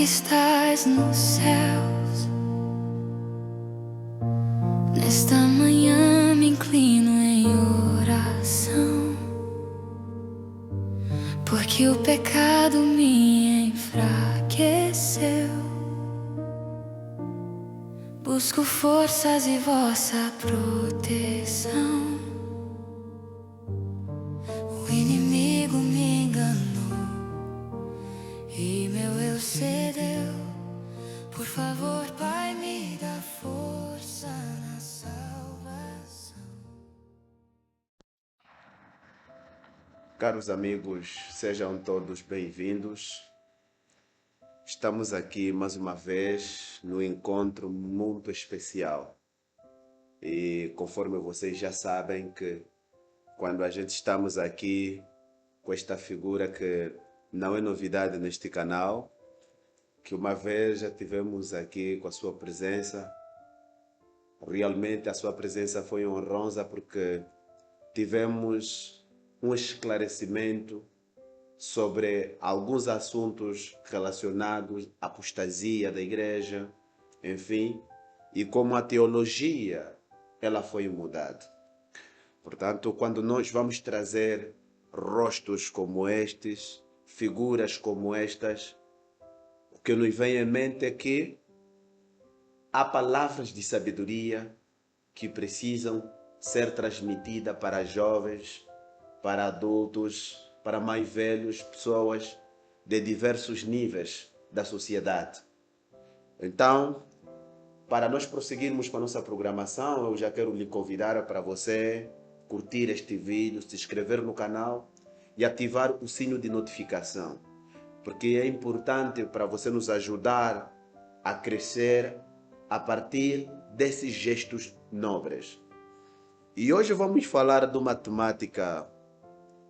que estás nos céus. Nesta manhã me inclino em oração, porque o pecado me enfraqueceu. Busco forças e vossa proteção. O inimigo me enganou e meu eu cedeu. Por favor, Pai, me dá força na salvação. Caros amigos, sejam todos bem-vindos. Estamos aqui mais uma vez no encontro muito especial. E conforme vocês já sabem que quando a gente estamos aqui com esta figura que não é novidade neste canal, que uma vez já tivemos aqui com a sua presença, realmente a sua presença foi honrosa porque tivemos um esclarecimento sobre alguns assuntos relacionados à apostasia da igreja, enfim, e como a teologia ela foi mudada. Portanto, quando nós vamos trazer rostos como estes, figuras como estas, o que nos vem em mente é que há palavras de sabedoria que precisam ser transmitidas para jovens, para adultos, para mais velhos, pessoas de diversos níveis da sociedade. Então, para nós prosseguirmos com a nossa programação, eu já quero lhe convidar para você curtir este vídeo, se inscrever no canal e ativar o sino de notificação, porque é importante para você nos ajudar a crescer a partir desses gestos nobres. E hoje vamos falar de uma temática,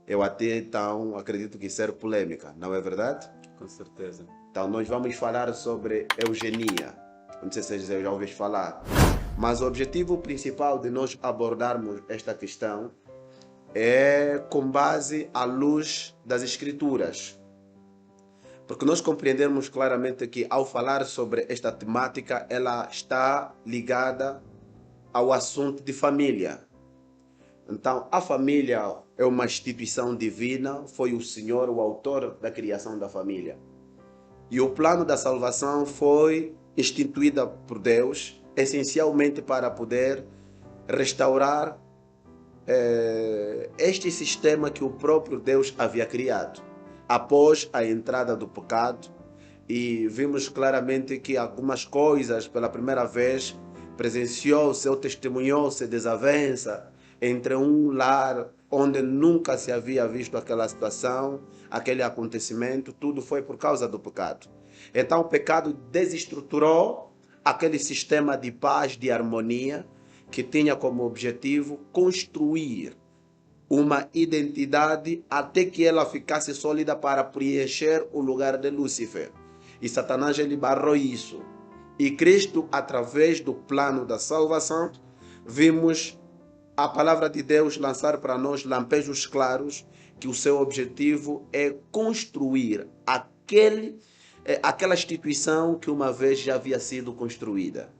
eu até então acredito que ser polêmica, não é verdade? Com certeza. Então nós vamos falar sobre eugenia. Não sei se você já ouviu falar, mas o objetivo principal de nós abordarmos esta questão é com base à luz das escrituras. Porque nós compreendemos claramente que ao falar sobre esta temática, ela está ligada ao assunto de família. Então, a família é uma instituição divina, foi o Senhor o autor da criação da família. E o plano da salvação foi instituído por Deus, essencialmente para poder restaurar este sistema que o próprio Deus havia criado, após a entrada do pecado. E vimos claramente que algumas coisas, pela primeira vez, presenciou-se ou testemunhou-se desavença entre um lar onde nunca se havia visto aquela situação, aquele acontecimento, tudo foi por causa do pecado. Então o pecado desestruturou aquele sistema de paz, de harmonia, que tinha como objetivo construir uma identidade até que ela ficasse sólida para preencher o lugar de Lúcifer. E Satanás ele barrou isso. E Cristo, através do plano da salvação, vimos a palavra de Deus lançar para nós lampejos claros que o seu objetivo é construir aquela instituição que uma vez já havia sido construída.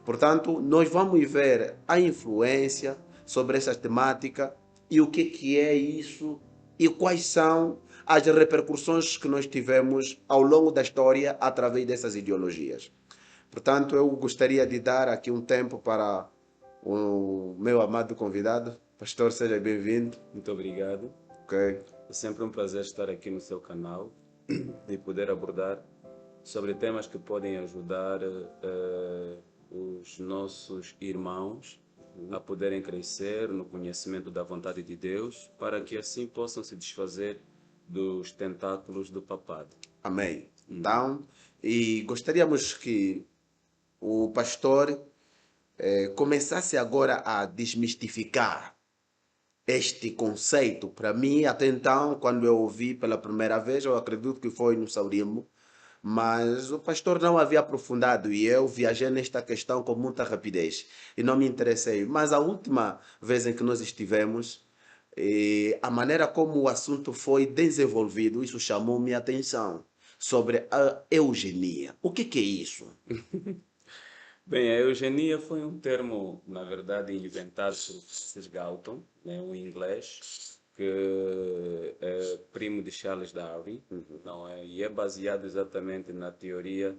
Portanto, nós vamos ver a influência sobre essa temática e o que é isso e quais são as repercussões que nós tivemos ao longo da história através dessas ideologias. Portanto, eu gostaria de dar aqui um tempo para o meu amado convidado. Pastor, seja bem-vindo. Muito obrigado. Okay. É sempre um prazer estar aqui no seu canal e poder abordar sobre temas que podem ajudar os nossos irmãos a poderem crescer no conhecimento da vontade de Deus, para que assim possam se desfazer dos tentáculos do papado. Amém. Então, e gostaríamos que o pastor começasse agora a desmistificar este conceito. Para mim, até então, quando eu ouvi pela primeira vez, eu acredito que foi no Saurimo, mas o pastor não havia aprofundado e eu viajei nesta questão com muita rapidez e não me interessei. Mas a última vez em que nós estivemos, a maneira como o assunto foi desenvolvido, isso chamou minha atenção. sobre a eugenia. O que é isso? Bem, a eugenia foi um termo, na verdade, inventado por Francis Galton, né, um inglês, que é primo de Charles Darwin, não é? E é baseado exatamente na teoria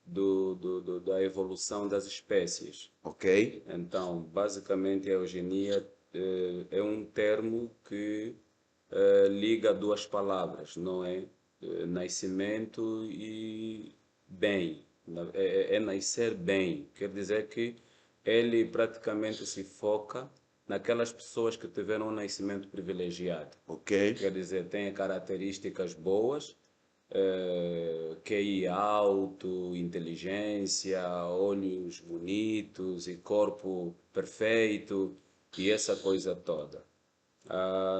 da evolução das espécies. Ok? Então, basicamente, a eugenia é um termo que liga duas palavras, não é? Nascimento e bem. É nascer bem. Quer dizer que ele praticamente se foca naquelas pessoas que tiveram um nascimento privilegiado. Ok? Quer dizer, têm características boas, QI alto, inteligência, olhos bonitos e corpo perfeito e essa coisa toda.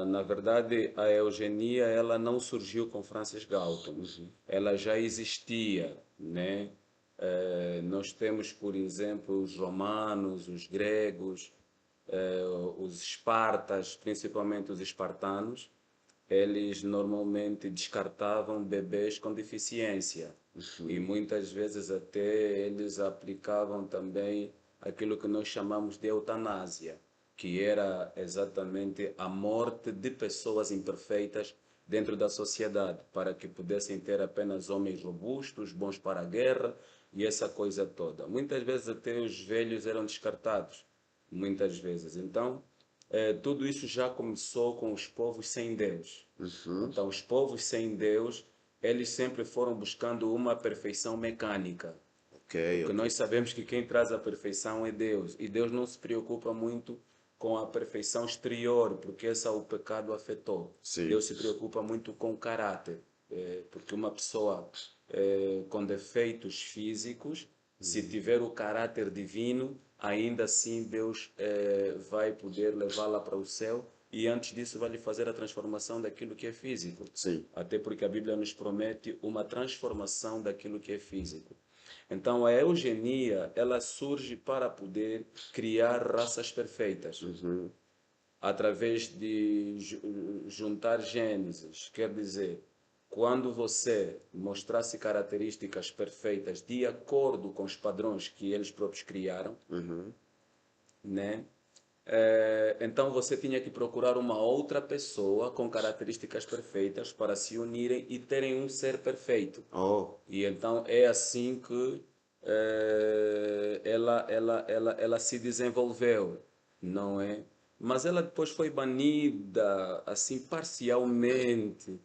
Na verdade, a eugenia ela não surgiu com Francis Galton, ela já existia, né? Nós temos, por exemplo, os romanos, os gregos, os espartas, principalmente os espartanos, eles normalmente descartavam bebês com deficiência e muitas vezes até eles aplicavam também aquilo que nós chamamos de eutanásia, que era exatamente a morte de pessoas imperfeitas dentro da sociedade, para que pudessem ter apenas homens robustos, bons para a guerra e essa coisa toda. Muitas vezes até os velhos eram descartados, muitas vezes. Então, tudo isso já começou com os povos sem Deus. Então, os povos sem Deus, eles sempre foram buscando uma perfeição mecânica. Ok, Porque ok. nós sabemos que quem traz a perfeição é Deus. E Deus não se preocupa muito com a perfeição exterior, porque essa o pecado afetou. Sim. Deus se preocupa muito com o caráter. Porque uma pessoa com defeitos físicos, se tiver o caráter divino, ainda assim Deus vai poder levá-la para o céu e antes disso vai lhe fazer a transformação daquilo que é físico. Sim. Até porque a Bíblia nos promete uma transformação daquilo que é físico. Então a eugenia, ela surge para poder criar raças perfeitas através de juntar gêneses. Quer dizer, quando você mostrasse características perfeitas de acordo com os padrões que eles próprios criaram, né? Então você tinha que procurar uma outra pessoa com características perfeitas para se unirem e terem um ser perfeito. Oh, E então é assim que ela se desenvolveu, não é? Mas ela depois foi banida, assim, parcialmente,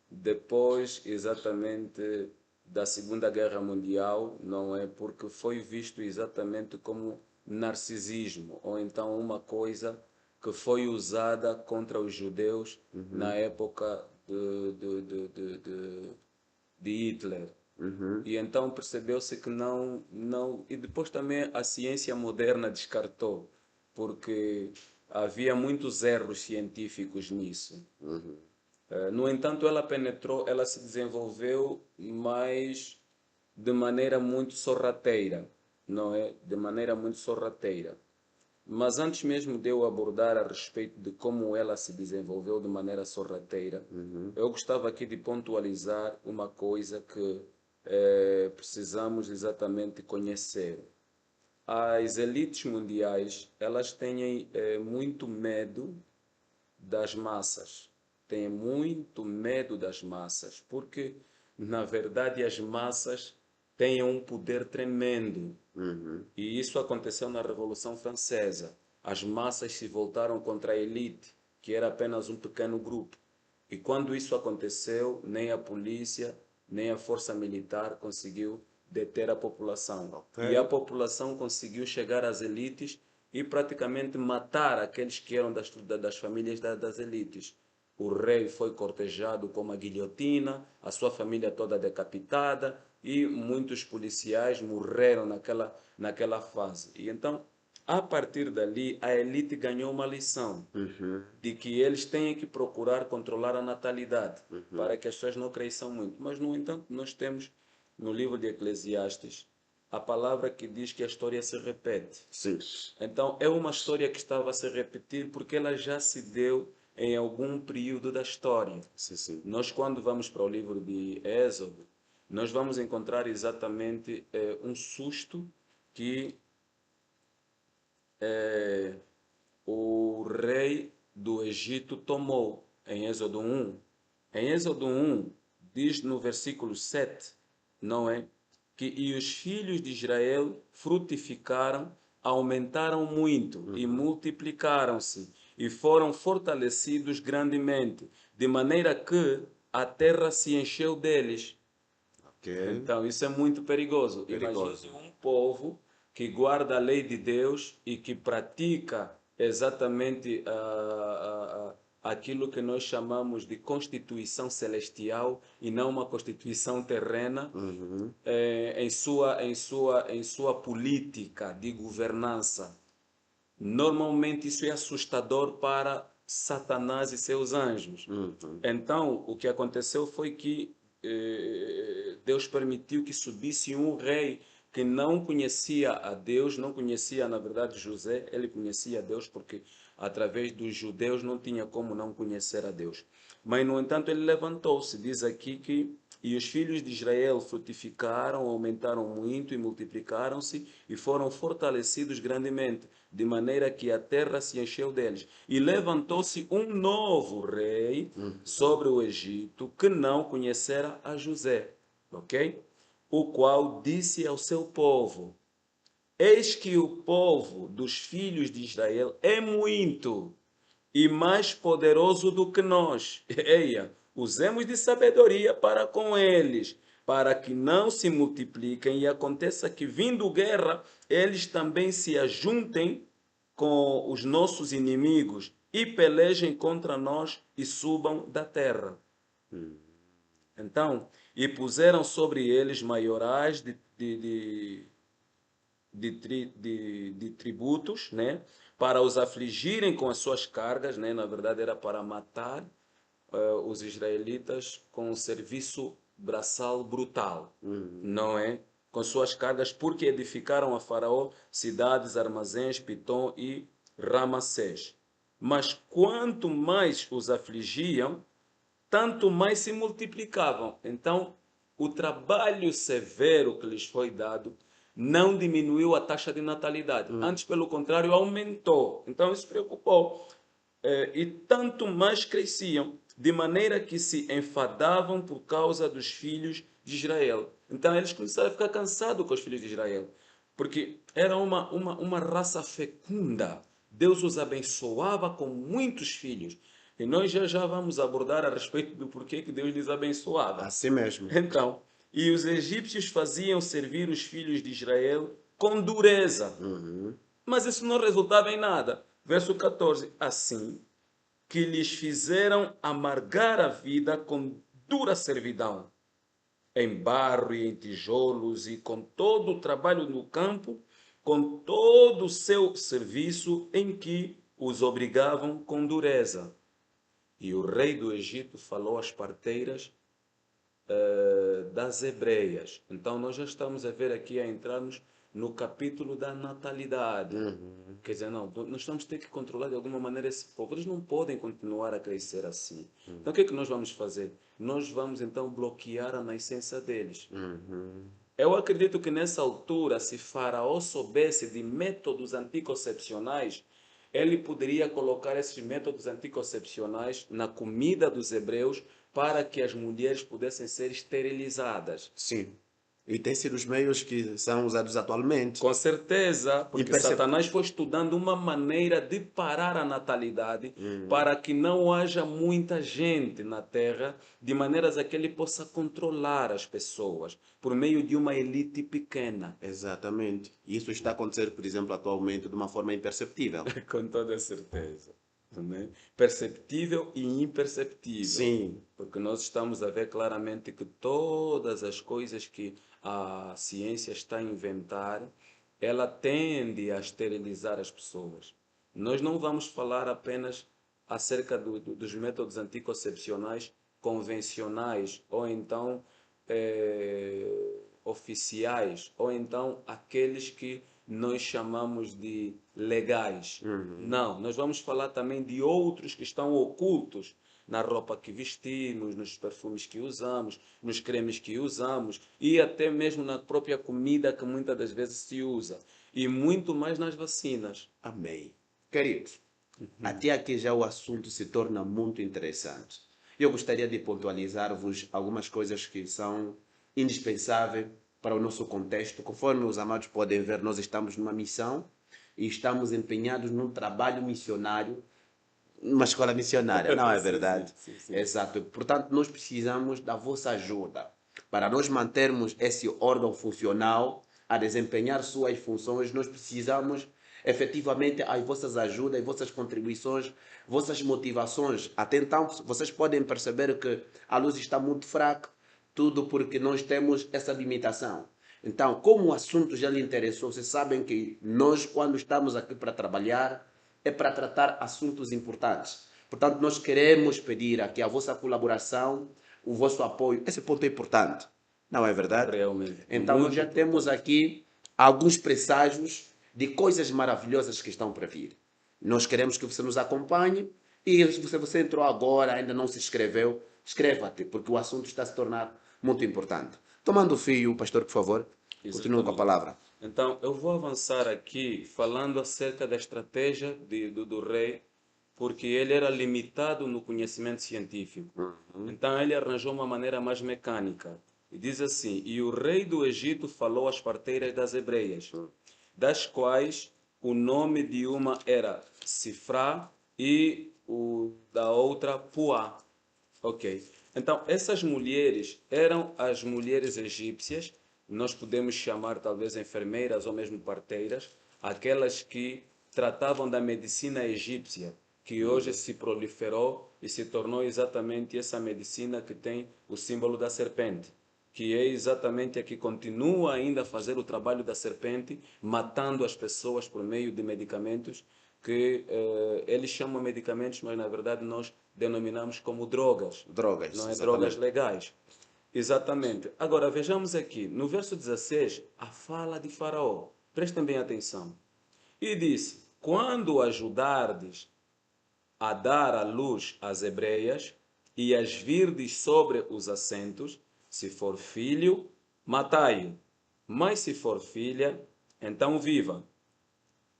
depois exatamente da Segunda Guerra Mundial, não é? Porque foi visto exatamente como narcisismo, ou então uma coisa que foi usada contra os judeus na época de Hitler. E então percebeu-se que não. E depois também a ciência moderna descartou, porque havia muitos erros científicos nisso. No entanto, ela penetrou, ela se desenvolveu, mas de maneira muito sorrateira, não é? De maneira muito sorrateira. Mas antes mesmo de eu abordar a respeito de como ela se desenvolveu de maneira sorrateira, eu gostava aqui de pontualizar uma coisa que precisamos exatamente conhecer. As elites mundiais, elas têm muito medo das massas. Têm muito medo das massas, porque, na verdade, as massas têm um poder tremendo. E isso aconteceu na Revolução Francesa. As massas se voltaram contra a elite, que era apenas um pequeno grupo. E quando isso aconteceu, nem a polícia, nem a força militar conseguiu deter a população. Ok. E a população conseguiu chegar às elites e praticamente matar aqueles que eram das famílias das elites. O rei foi cortejado com uma guilhotina, a sua família toda decapitada e muitos policiais morreram naquela fase. E então, a partir dali, a elite ganhou uma lição de que eles têm que procurar controlar a natalidade para que as pessoas não cresçam muito. Mas, no entanto, nós temos no livro de Eclesiastes a palavra que diz que a história se repete. sim. Então, é uma história que estava a se repetir porque ela já se deu em algum período da história. Sim, sim. Nós, quando vamos para o livro de Êxodo, nós vamos encontrar exatamente um susto que o rei do Egito tomou em Êxodo 1. Em Êxodo 1, diz no versículo 7, não é? Que e os filhos de Israel frutificaram, aumentaram muito e multiplicaram-se e foram fortalecidos grandemente, de maneira que a terra se encheu deles. Ok. Então, isso é muito perigoso. Perigoso. Imagine um povo que guarda a lei de Deus e que pratica exatamente aquilo que nós chamamos de constituição celestial e não uma constituição terrena Uhum. em sua política de governança. Normalmente isso é assustador para Satanás e seus anjos. Uhum. Então, o que aconteceu foi que Deus permitiu que subisse um rei que não conhecia a Deus, não conhecia, na verdade, José, ele conhecia a Deus porque através dos judeus não tinha como não conhecer a Deus. Mas, no entanto, ele levantou-se, diz aqui que e os filhos de Israel frutificaram, aumentaram muito e multiplicaram-se e foram fortalecidos grandemente, de maneira que a terra se encheu deles. E levantou-se um novo rei sobre o Egito que não conhecera a José, ok? O qual disse ao seu povo: Eis que o povo dos filhos de Israel é muito e mais poderoso do que nós. Eia, usemos de sabedoria para com eles, para que não se multipliquem e aconteça que, vindo guerra, eles também se ajuntem com os nossos inimigos e pelejem contra nós e subam da terra. Então, e puseram sobre eles maiorais de tributos, né? Para os afligirem com as suas cargas, né? Na verdade era para matar os israelitas com um serviço braçal brutal, não é? Com suas cargas, porque edificaram a Faraó cidades, armazéns, Pitom e Ramassés. Mas quanto mais os afligiam, tanto mais se multiplicavam. Então, o trabalho severo que lhes foi dado não diminuiu a taxa de natalidade. Antes, pelo contrário, aumentou. Então, isso preocupou. E tanto mais cresciam, de maneira que se enfadavam por causa dos filhos de Israel. Então, eles começaram a ficar cansados com os filhos de Israel, porque era uma raça fecunda. Deus os abençoava com muitos filhos. E nós já vamos abordar a respeito do porquê que Deus lhes abençoava. Assim mesmo. Então, e os egípcios faziam servir os filhos de Israel com dureza. Mas isso não resultava em nada. Verso 14. Assim que lhes fizeram amargar a vida com dura servidão, em barro e em tijolos, e com todo o trabalho no campo, com todo o seu serviço em que os obrigavam com dureza. E o rei do Egito falou às parteiras das hebreias. Então nós já estamos a ver aqui a entrarmos no capítulo da natalidade. Quer dizer, não, nós vamos ter que controlar de alguma maneira esse povo. Eles não podem continuar a crescer assim. Então o que é que nós vamos fazer? Nós vamos então bloquear a nascença deles. Eu acredito que nessa altura, se Faraó soubesse de métodos anticoncepcionais, ele poderia colocar esses métodos anticoncepcionais na comida dos hebreus para que as mulheres pudessem ser esterilizadas. Sim. E tem sido os meios que são usados atualmente. Com certeza, porque percebe- Satanás foi estudando uma maneira de parar a natalidade para que não haja muita gente na terra, de maneiras a que ele possa controlar as pessoas por meio de uma elite pequena. Exatamente. Isso está a acontecer, por exemplo, atualmente de uma forma imperceptível. Com toda certeza. Né? Perceptível e imperceptível. Sim. Porque nós estamos a ver claramente que todas as coisas que a ciência está a inventar, ela tende a esterilizar as pessoas. Nós não vamos falar apenas acerca dos métodos anticoncepcionais convencionais, ou então oficiais, ou então aqueles que nós chamamos de legais. Não, nós vamos falar também de outros que estão ocultos na roupa que vestimos, nos perfumes que usamos, nos cremes que usamos e até mesmo na própria comida que muitas das vezes se usa. E muito mais nas vacinas. Amém. Queridos, até aqui já o assunto se torna muito interessante. Eu gostaria de pontualizar-vos algumas coisas que são indispensáveis para o nosso contexto. Conforme os amados podem ver, nós estamos numa missão e estamos empenhados num trabalho missionário, numa escola missionária, não é Sim, verdade? sim, sim, sim. Exato. Portanto, nós precisamos da vossa ajuda para nós mantermos esse órgão funcional a desempenhar suas funções. Nós precisamos efetivamente as vossas ajudas, as vossas contribuições, vossas motivações. Até então, vocês podem perceber que a luz está muito fraca, tudo porque nós temos essa limitação. Então, como o assunto já lhe interessou, vocês sabem que nós, quando estamos aqui para trabalhar, é para tratar assuntos importantes. Portanto, nós queremos pedir aqui a vossa colaboração, o vosso apoio. Esse ponto é importante, não é verdade? Realmente. Então, nós Muito já temos aqui alguns presságios de coisas maravilhosas que estão para vir. Nós queremos que você nos acompanhe e se você entrou agora, ainda não se inscreveu, inscreva-te, porque o assunto está a se tornar muito importante. Tomando o fio, pastor, por favor, continue com a Exatamente. palavra. Então, eu vou avançar aqui falando acerca da estratégia do rei, porque ele era limitado no conhecimento científico. Então, ele arranjou uma maneira mais mecânica. E diz assim: E o rei do Egito falou às parteiras das hebreias, das quais o nome de uma era Sifrá e o da outra Puá. Ok. Então, essas mulheres eram as mulheres egípcias, nós podemos chamar talvez enfermeiras ou mesmo parteiras, aquelas que tratavam da medicina egípcia, que hoje se proliferou e se tornou exatamente essa medicina que tem o símbolo da serpente, que é exatamente a que continua ainda a fazer o trabalho da serpente, matando as pessoas por meio de medicamentos que eles chamam medicamentos, mas na verdade nós denominamos como drogas. Drogas, Não é exatamente. drogas legais. Exatamente. Agora vejamos aqui, no verso 16, a fala de Faraó. Prestem bem atenção. E disse: Quando ajudardes a dar à luz às hebreias e as virdes sobre os assentos, se for filho, matai-o, mas se for filha, então viva.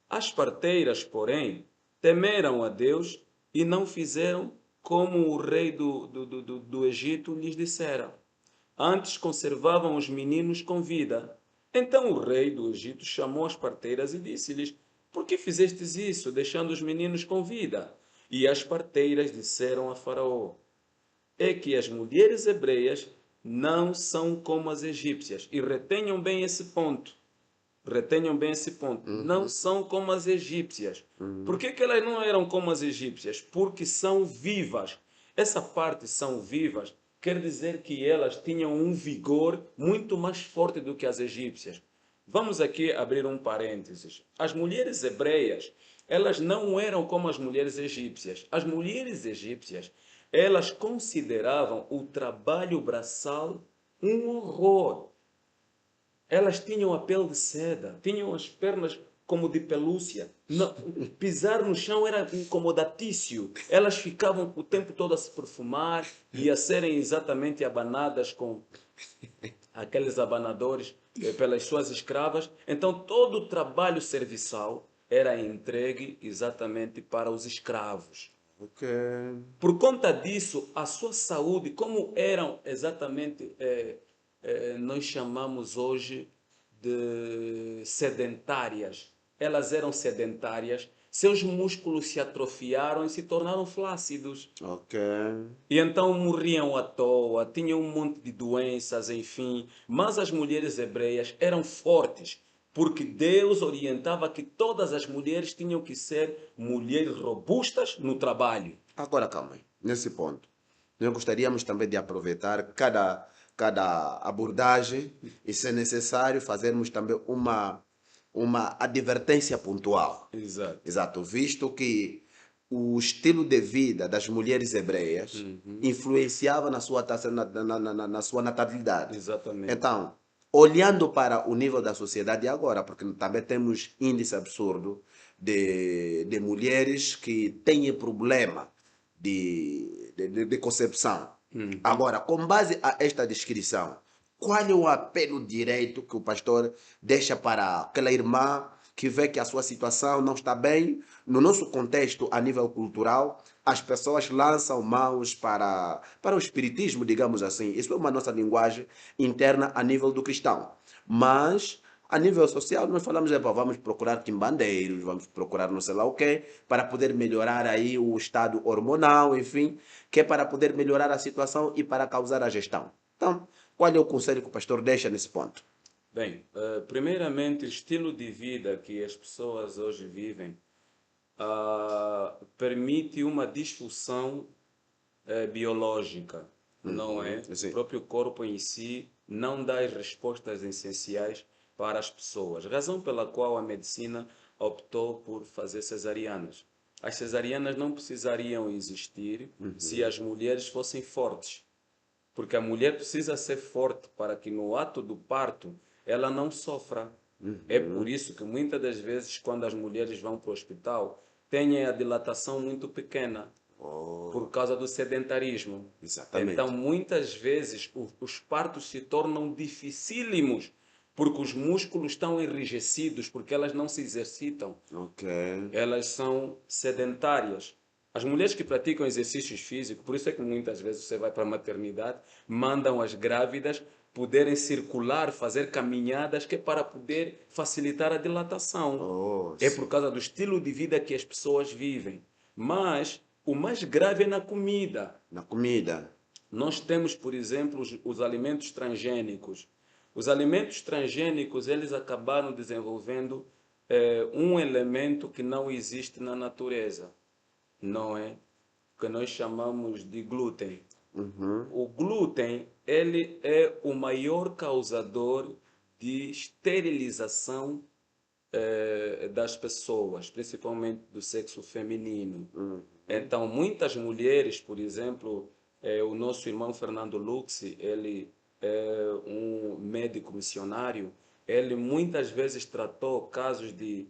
As parteiras, porém, temeram a Deus e não fizeram como o rei do Egito lhes dissera. Antes conservavam os meninos com vida. Então o rei do Egito chamou as parteiras e disse-lhes: Por que fizestes isso, deixando os meninos com vida? E as parteiras disseram a Faraó: É que as mulheres hebreias não são como as egípcias. E retenham bem esse ponto. Retenham bem esse ponto. Não são como as egípcias. Por que elas não eram como as egípcias? Porque são vivas. Essa parte são vivas quer dizer que elas tinham um vigor muito mais forte do que as egípcias. Vamos aqui abrir um parênteses. As mulheres hebreias, elas não eram como as mulheres egípcias. As mulheres egípcias, elas consideravam o trabalho braçal um horror. Elas tinham a pele de seda, tinham as pernas como de pelúcia. Pisar no chão era incomodatício. Elas ficavam o tempo todo a se perfumar e a serem exatamente abanadas com aqueles abanadores pelas suas escravas. Então todo o trabalho serviçal era entregue exatamente para os escravos. Ok. Por conta disso, a sua saúde, como eram exatamente, nós chamamos hoje de sedentárias. Elas eram sedentárias, seus músculos se atrofiaram e se tornaram flácidos. Ok. E então morriam à toa, tinham um monte de doenças, enfim. Mas as mulheres hebreias eram fortes, porque Deus orientava que todas as mulheres tinham que ser mulheres robustas no trabalho. Agora, calma aí. Nesse ponto, nós gostaríamos também de aproveitar cada abordagem e, se necessário, fazermos também uma advertência pontual. Exato. Exato. Visto que o estilo de vida das mulheres hebreias influenciava na sua, na sua natalidade. Exatamente. Então, olhando para o nível da sociedade agora, porque também temos índice absurdo de mulheres que têm problema de concepção. Agora, com base a esta descrição, qual é o apelo direito que o pastor deixa para aquela irmã que vê que a sua situação não está bem? No nosso contexto, a nível cultural, as pessoas lançam mãos para o espiritismo, digamos assim. Isso é uma nossa linguagem interna a nível do cristão. Mas, a nível social, nós falamos, vamos procurar quimbandeiros, vamos procurar não sei lá o quê, para poder melhorar aí o estado hormonal, enfim, que é para poder melhorar a situação e para causar a gestão. Então, qual é o conselho que o pastor deixa nesse ponto? Bem, primeiramente, o estilo de vida que as pessoas hoje vivem permite uma disfunção biológica, não é? Sim. O próprio corpo em si não dá as respostas essenciais para as pessoas, razão pela qual a medicina optou por fazer cesarianas. As cesarianas não precisariam existir se as mulheres fossem fortes, porque a mulher precisa ser forte para que no ato do parto ela não sofra. É por isso que muitas das vezes, quando as mulheres vão para o hospital, têm a dilatação muito pequena por causa do sedentarismo. Exatamente. Então, muitas vezes, os partos se tornam dificílimos porque os músculos estão enrijecidos, porque elas não se exercitam. Ok. Elas são sedentárias. As mulheres que praticam exercícios físicos, por isso é que muitas vezes você vai para a maternidade, mandam as grávidas poderem circular, fazer caminhadas, que é para poder facilitar a dilatação. Oh, É sim. por causa do estilo de vida que as pessoas vivem. Mas o mais grave é na comida. Na comida. Nós temos, por exemplo, os alimentos transgênicos. Os alimentos transgênicos, eles acabaram desenvolvendo um elemento que não existe na natureza, não é? Que nós chamamos de glúten. O glúten, ele é o maior causador de esterilização das pessoas, principalmente do sexo feminino. Então, muitas mulheres, por exemplo, o nosso irmão Fernando Luxi, ele é um médico missionário, ele muitas vezes tratou casos de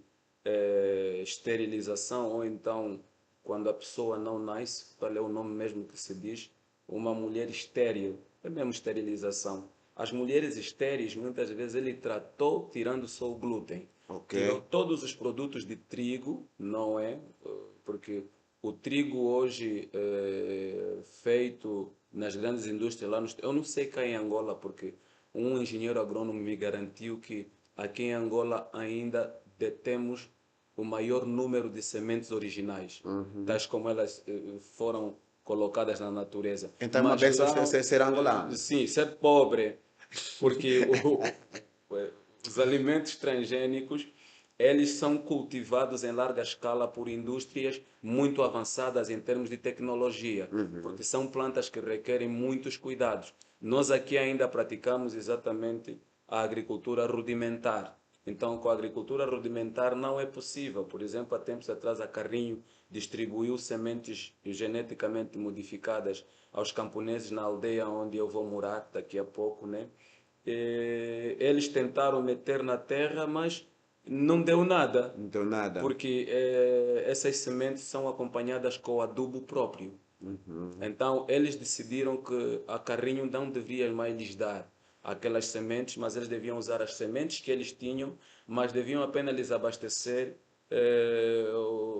esterilização, ou então, quando a pessoa não nasce, qual é o nome mesmo que se diz? Uma mulher estéril, é mesmo esterilização. As mulheres estéreis, muitas vezes, ele tratou tirando só o glúten. Ok. Tirou todos os produtos de trigo, não é? Porque o trigo hoje feito nas grandes indústrias lá eu não sei cá em Angola, porque um engenheiro agrônomo me garantiu que aqui em Angola ainda detemos o maior número de sementes originais, tais como elas foram colocadas na natureza. Então é uma Mas benção lá, ser angolano. sim, ser pobre, porque os alimentos transgênicos, eles são cultivados em larga escala por indústrias muito avançadas em termos de tecnologia, porque são plantas que requerem muitos cuidados. Nós aqui ainda praticamos exatamente a agricultura rudimentar. Então, com a agricultura rudimentar não é possível. Por exemplo, há tempos atrás a Carrinho distribuiu sementes geneticamente modificadas aos camponeses na aldeia onde eu vou morar daqui a pouco, né? Eles tentaram meter na terra, mas não deu nada, Não deu nada. porque essas sementes são acompanhadas com o adubo próprio. Então, eles decidiram que a Carrinho não devia mais lhes dar aquelas sementes, mas eles deviam usar as sementes que eles tinham, mas deviam apenas lhes abastecer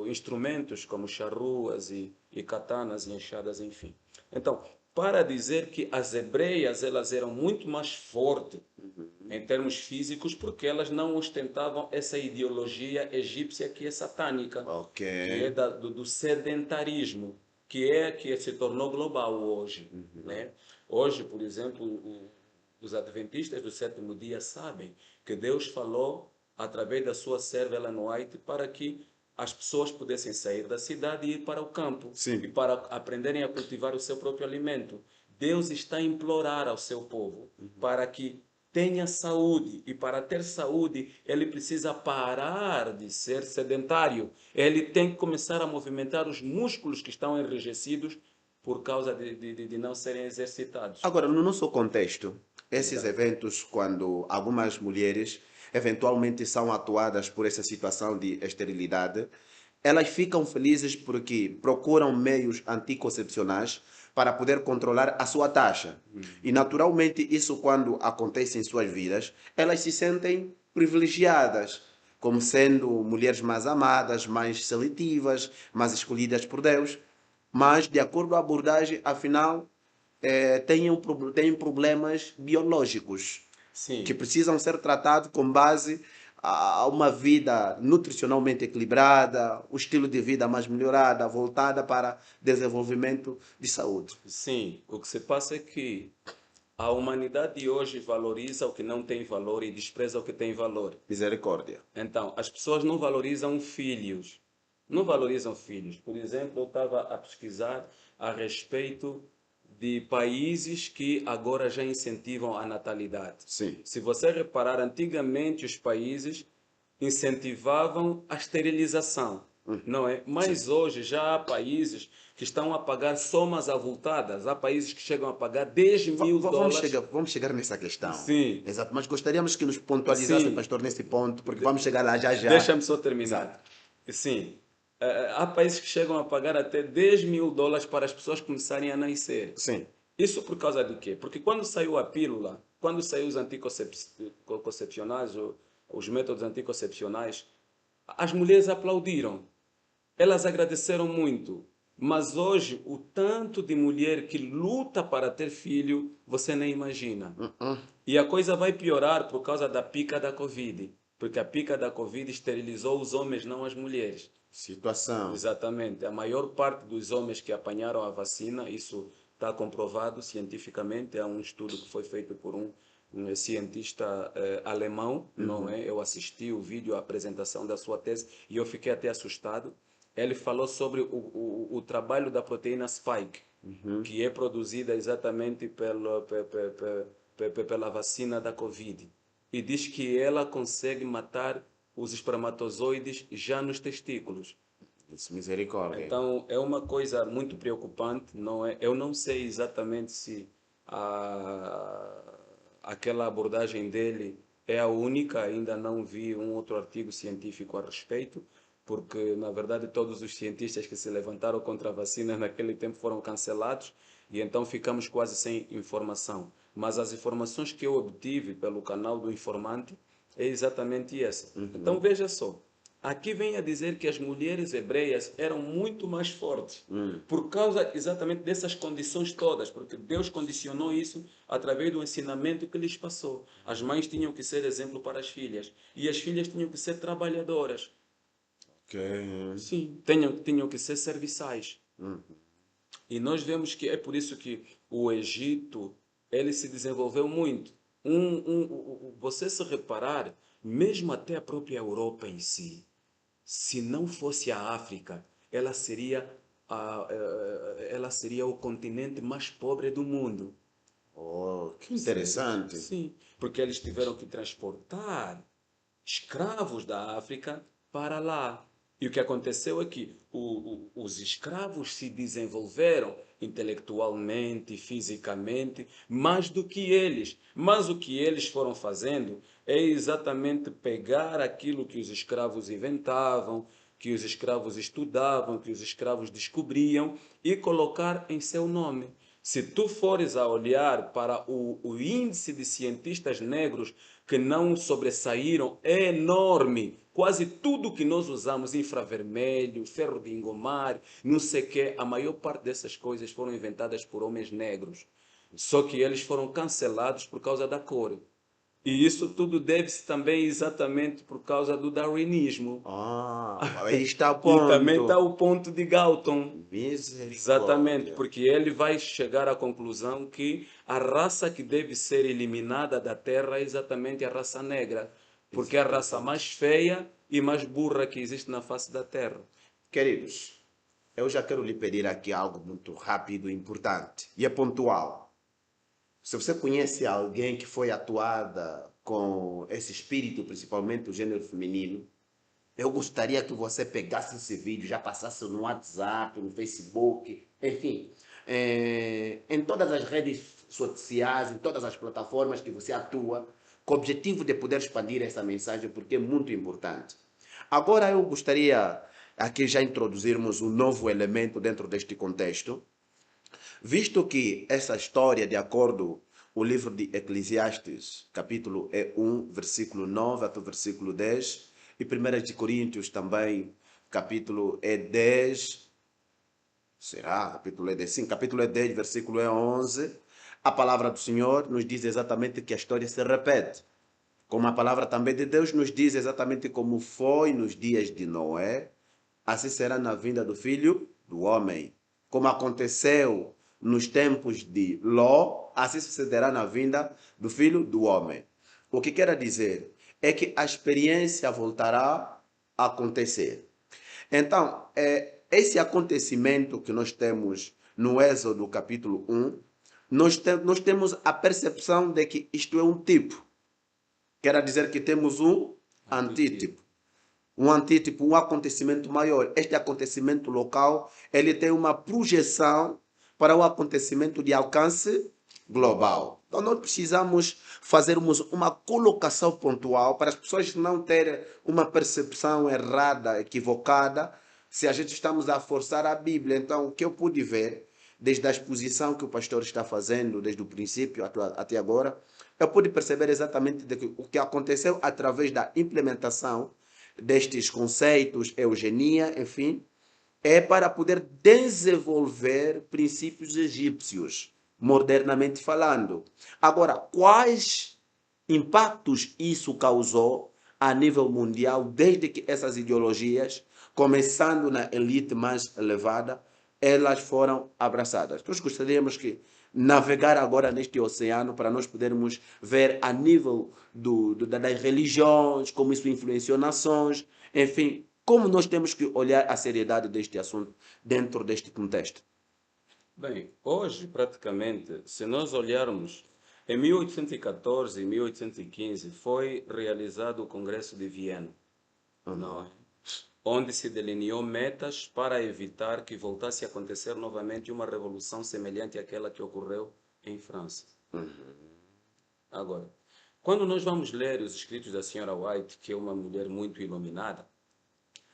instrumentos como charruas e katanas e enxadas, enfim. Então, para dizer que as hebreias elas eram muito mais fortes em termos físicos, porque elas não ostentavam essa ideologia egípcia que é satânica, Ok. que é do sedentarismo, que se tornou global hoje, né? Hoje, por exemplo, os adventistas do sétimo dia sabem que Deus falou através da sua serva Ellen White para que as pessoas pudessem sair da cidade e ir para o campo. Sim. E para aprenderem a cultivar o seu próprio alimento. Deus está a implorar ao seu povo para que tenha saúde, e para ter saúde ele precisa parar de ser sedentário. Ele tem que começar a movimentar os músculos que estão enrijecidos por causa de não serem exercitados. Agora, no nosso contexto, esses Exato. eventos, quando algumas mulheres eventualmente são atuadas por essa situação de esterilidade, elas ficam felizes porque procuram meios anticoncepcionais para poder controlar a sua taxa. E naturalmente isso quando acontece em suas vidas, elas se sentem privilegiadas, como sendo mulheres mais amadas, mais seletivas, mais escolhidas por Deus. Mas, de acordo com a abordagem, afinal, têm problemas biológicos que Sim, precisam ser tratados com base a uma vida nutricionalmente equilibrada, o estilo de vida mais melhorada, voltada para desenvolvimento de saúde. sim. O que se passa é que a humanidade de hoje valoriza o que não tem valor e despreza o que tem valor. Misericórdia. Então, as pessoas não valorizam filhos. Não valorizam filhos. Por exemplo, eu estava a pesquisar a respeito de países que agora já incentivam a natalidade. Sim. Se você reparar, antigamente os países incentivavam a esterilização, não é? Mas hoje já há países que estão a pagar somas avultadas. Há países que chegam a pagar 10 mil dólares. Vamos chegar nessa questão. Sim, Exato, mas gostaríamos que nos pontualizasse, sim. pastor, nesse ponto, porque vamos chegar lá já já. Deixa-me só terminar. Exato. Sim, há países que chegam a pagar até 10 mil dólares para as pessoas começarem a nascer. Sim. Isso por causa de quê? Porque quando saiu a pílula, quando saiu os anticoncepcionais, os métodos anticoncepcionais, as mulheres aplaudiram. Elas agradeceram muito. Mas hoje, o tanto de mulher que luta para ter filho, você nem imagina. E a coisa vai piorar por causa da pica da Covid. Porque a pica da Covid esterilizou os homens, não as mulheres. Situação. Exatamente. A maior parte dos homens que apanharam a vacina, isso está comprovado cientificamente. Há um estudo que foi feito por um cientista alemão, não é? Eu assisti o vídeo, a apresentação da sua tese, e eu fiquei até assustado. Ele falou sobre o trabalho da proteína spike, que é produzida exatamente pela vacina da Covid. E diz que ela consegue matar os espermatozoides já nos testículos. Misericórdia. Então, é uma coisa muito preocupante, não é? Eu não sei exatamente se aquela abordagem dele é a única, ainda não vi um outro artigo científico a respeito, porque, na verdade, todos os cientistas que se levantaram contra a vacina naquele tempo foram cancelados e então ficamos quase sem informação. Mas as informações que eu obtive pelo canal do Informante é exatamente essa. Então, veja só. Aqui vem a dizer que as mulheres hebreias eram muito mais fortes, por causa exatamente dessas condições todas, porque Deus condicionou isso através do ensinamento que lhes passou. As mães tinham que ser exemplo para as filhas, e as filhas tinham que ser trabalhadoras. Sim, tinham que ser serviçais. E nós vemos que é por isso que o Egito, ele se desenvolveu muito. Você se reparar, mesmo até a própria Europa em si, se não fosse a África, ela seria o continente mais pobre do mundo. Oh, que interessante. Sim, porque eles tiveram que transportar escravos da África para lá. E o que aconteceu é que os escravos se desenvolveram intelectualmente, fisicamente, mais do que eles. Mas o que eles foram fazendo é exatamente pegar aquilo que os escravos inventavam, que os escravos estudavam, que os escravos descobriam e colocar em seu nome. Se tu fores a olhar para o índice de cientistas negros que não sobressaíram, é enorme. Quase tudo que nós usamos, infravermelho, ferro de engomar, não sei o quê, a maior parte dessas coisas foram inventadas por homens negros. Só que eles foram cancelados por causa da cor. E isso tudo deve-se também exatamente por causa do darwinismo. Aí está o E também está ponto. o ponto de Galton. Misericórdia. Exatamente, porque ele vai chegar à conclusão que a raça que deve ser eliminada da Terra é exatamente a raça negra, porque é a raça mais feia e mais burra que existe na face da Terra. Queridos, eu já quero lhe pedir aqui algo muito rápido e importante. E é pontual. Se você conhece alguém que foi atuada com esse espírito, principalmente o gênero feminino, eu gostaria que você pegasse esse vídeo, já passasse no WhatsApp, no Facebook, enfim, em todas as redes sociais, em todas as plataformas que você atua, com o objetivo de poder expandir essa mensagem, porque é muito importante. Agora eu gostaria aqui já introduzirmos um novo elemento dentro deste contexto, visto que essa história, de acordo com o livro de Eclesiastes, capítulo 1, versículo 9 até o versículo 10, e 1 de Coríntios também, capítulo 10, será? Capítulo 10, sim, capítulo 10, versículo 11, a palavra do Senhor nos diz exatamente que a história se repete. Como a palavra também de Deus nos diz exatamente como foi nos dias de Noé, assim será na vinda do Filho do Homem. Como aconteceu nos tempos de Ló, assim sucederá na vinda do Filho do Homem. O que quer dizer é que a experiência voltará a acontecer. Então, esse acontecimento que nós temos no Êxodo capítulo 1, nós temos a percepção de que isto é um tipo. Quer dizer que temos um antítipo. Um antítipo, um acontecimento maior. Este acontecimento local, ele tem uma projeção para um acontecimento de alcance global. Então, nós precisamos fazermos uma colocação pontual para as pessoas não terem uma percepção errada, equivocada, se a gente estamos a forçar a Bíblia. Então, o que eu pude ver, desde a exposição que o pastor está fazendo, desde o princípio até agora, eu pude perceber exatamente o que aconteceu através da implementação destes conceitos, eugenia, enfim, é para poder desenvolver princípios egípcios, modernamente falando. Agora, quais impactos isso causou a nível mundial, desde que essas ideologias, começando na elite mais elevada, elas foram abraçadas? Nós gostaríamos que navegar agora neste oceano para nós podermos ver a nível das religiões, como isso influenciou nações, enfim, como nós temos que olhar a seriedade deste assunto dentro deste contexto. Bem, hoje, praticamente, se nós olharmos, em 1814 e 1815 foi realizado o Congresso de Viena, não é? Onde se delineou metas para evitar que voltasse a acontecer novamente uma revolução semelhante àquela que ocorreu em França. Agora, quando nós vamos ler os escritos da senhora White, que é uma mulher muito iluminada,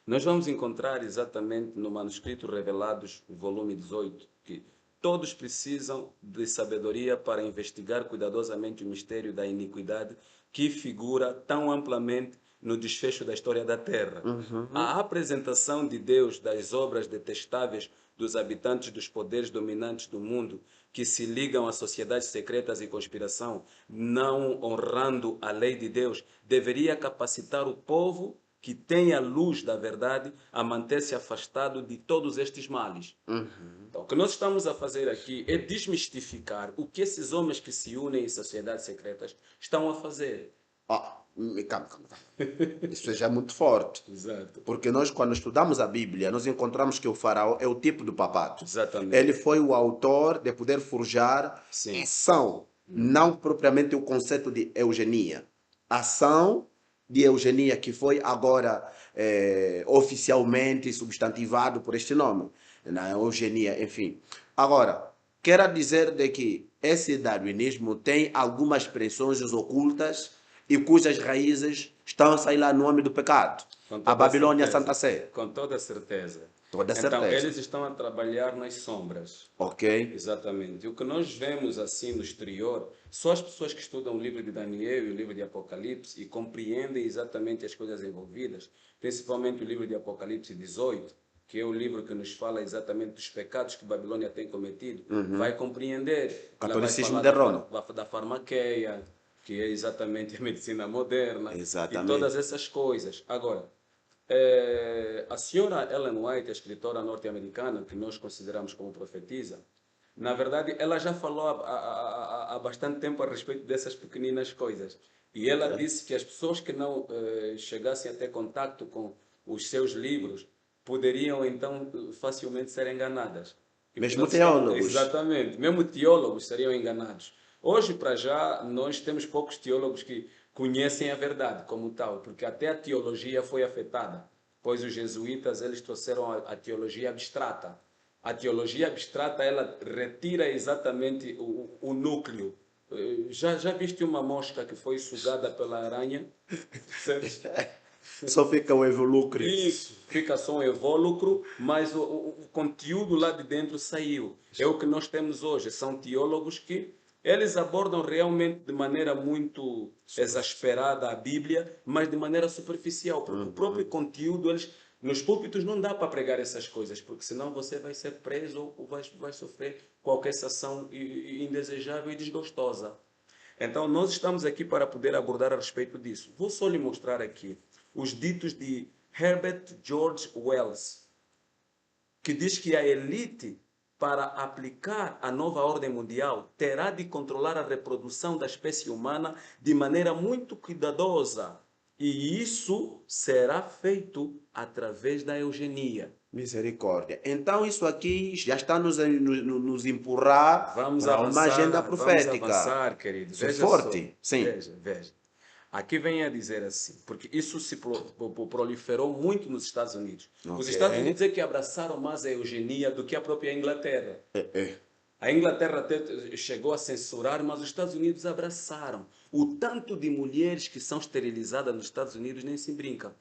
nós vamos encontrar exatamente no manuscrito Revelados, volume 18, que todos precisam de sabedoria para investigar cuidadosamente o mistério da iniquidade que figura tão amplamente no desfecho da história da Terra. A apresentação de Deus das obras detestáveis dos habitantes dos poderes dominantes do mundo que se ligam a sociedades secretas e conspiração, não honrando a lei de Deus, deveria capacitar o povo que tem a luz da verdade a manter-se afastado de todos estes males. Então, o que nós estamos a fazer aqui é desmistificar o que esses homens que se unem em sociedades secretas estão a fazer. Calma. Isso já é muito forte. Exato. Porque nós, quando estudamos a Bíblia, nós encontramos que o faraó é o tipo do papado. Exatamente. Ele foi o autor de poder forjar Sim. ação, não propriamente o conceito de eugenia. Ação de eugenia que foi agora oficialmente substantivado por este nome, na eugenia, enfim. Agora, quero dizer de que esse darwinismo tem algumas expressões ocultas e cujas raízes estão a sair lá no nome do pecado. A Babilônia certeza. Santa Sé. Com toda certeza. Toda Então, certeza. eles estão a trabalhar nas sombras. Ok? Exatamente. E o que nós vemos assim no exterior, só as pessoas que estudam o livro de Daniel e o livro de Apocalipse e compreendem exatamente as coisas envolvidas, principalmente o livro de Apocalipse 18, que é o livro que nos fala exatamente dos pecados que Babilônia tem cometido, vai compreender. O catolicismo Ela de vai Roma. falar da farmaqueia, que é exatamente a medicina moderna, Exatamente. e todas essas coisas. Agora, a senhora Ellen White, a escritora norte-americana, que nós consideramos como profetisa, na verdade, ela já falou há bastante tempo a respeito dessas pequeninas coisas. E ela disse que as pessoas que não chegassem a ter contato com os seus livros poderiam, então, facilmente ser enganadas. E, Mesmo portanto, teólogos. Exatamente. Mesmo teólogos seriam enganados. Hoje, para já, nós temos poucos teólogos que conhecem a verdade como tal, porque até a teologia foi afetada, pois os jesuítas eles trouxeram a teologia abstrata. A teologia abstrata ela retira exatamente o núcleo. Já viste uma mosca que foi sugada pela aranha? Só fica o evolucro. Isso, fica só um evólucro, mas o conteúdo lá de dentro saiu. É o que nós temos hoje. São teólogos que eles abordam realmente de maneira muito exasperada a Bíblia, mas de maneira superficial, porque o próprio conteúdo, eles, nos púlpitos não dá para pregar essas coisas, porque senão você vai ser preso ou vai sofrer qualquer sanção indesejável e desgostosa. Então, nós estamos aqui para poder abordar a respeito disso. Vou só lhe mostrar aqui os ditos de Herbert George Wells, que diz que a elite, para aplicar a nova ordem mundial, terá de controlar a reprodução da espécie humana de maneira muito cuidadosa. E isso será feito através da eugenia. Misericórdia. Então isso aqui já está nos empurrar Vamos para uma agenda avançar, profética. vamos avançar, querido. Isso é Veja forte. só. Sim. Veja. Aqui vem a dizer assim, porque isso se proliferou muito nos Estados Unidos. Os Ok. Estados Unidos é que abraçaram mais a eugenia do que a própria Inglaterra. É. A Inglaterra até chegou a censurar, mas os Estados Unidos abraçaram. O tanto de mulheres que são esterilizadas nos Estados Unidos nem se brinca.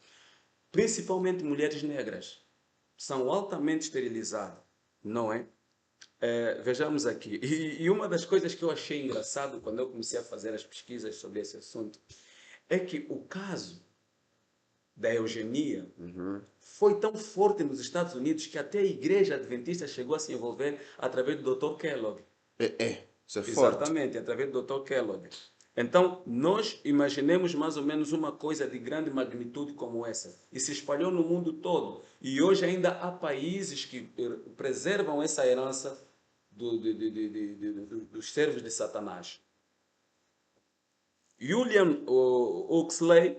Principalmente mulheres negras. São altamente esterilizadas, não é? Vejamos aqui. E uma das coisas que eu achei engraçado quando eu comecei a fazer as pesquisas sobre esse assunto é que o caso da eugenia foi tão forte nos Estados Unidos que até a igreja adventista chegou a se envolver através do Dr. Kellogg. Isso é forte. Exatamente, através do Dr. Kellogg. Então, nós imaginemos mais ou menos uma coisa de grande magnitude como essa. E se espalhou no mundo todo. E hoje ainda há países que preservam essa herança dos servos de Satanás. William Huxley,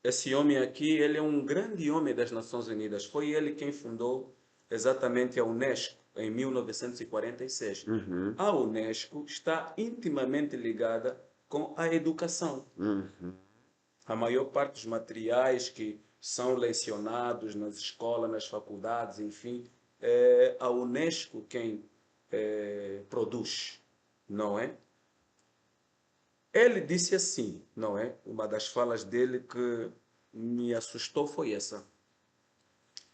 esse homem aqui, ele é um grande homem das Nações Unidas. Foi ele quem fundou exatamente a Unesco em 1946. A Unesco está intimamente ligada com a educação. A maior parte dos materiais que são lecionados nas escolas, nas faculdades, enfim, é a Unesco quem produz, não é? Ele disse assim, não é? Uma das falas dele que me assustou foi essa.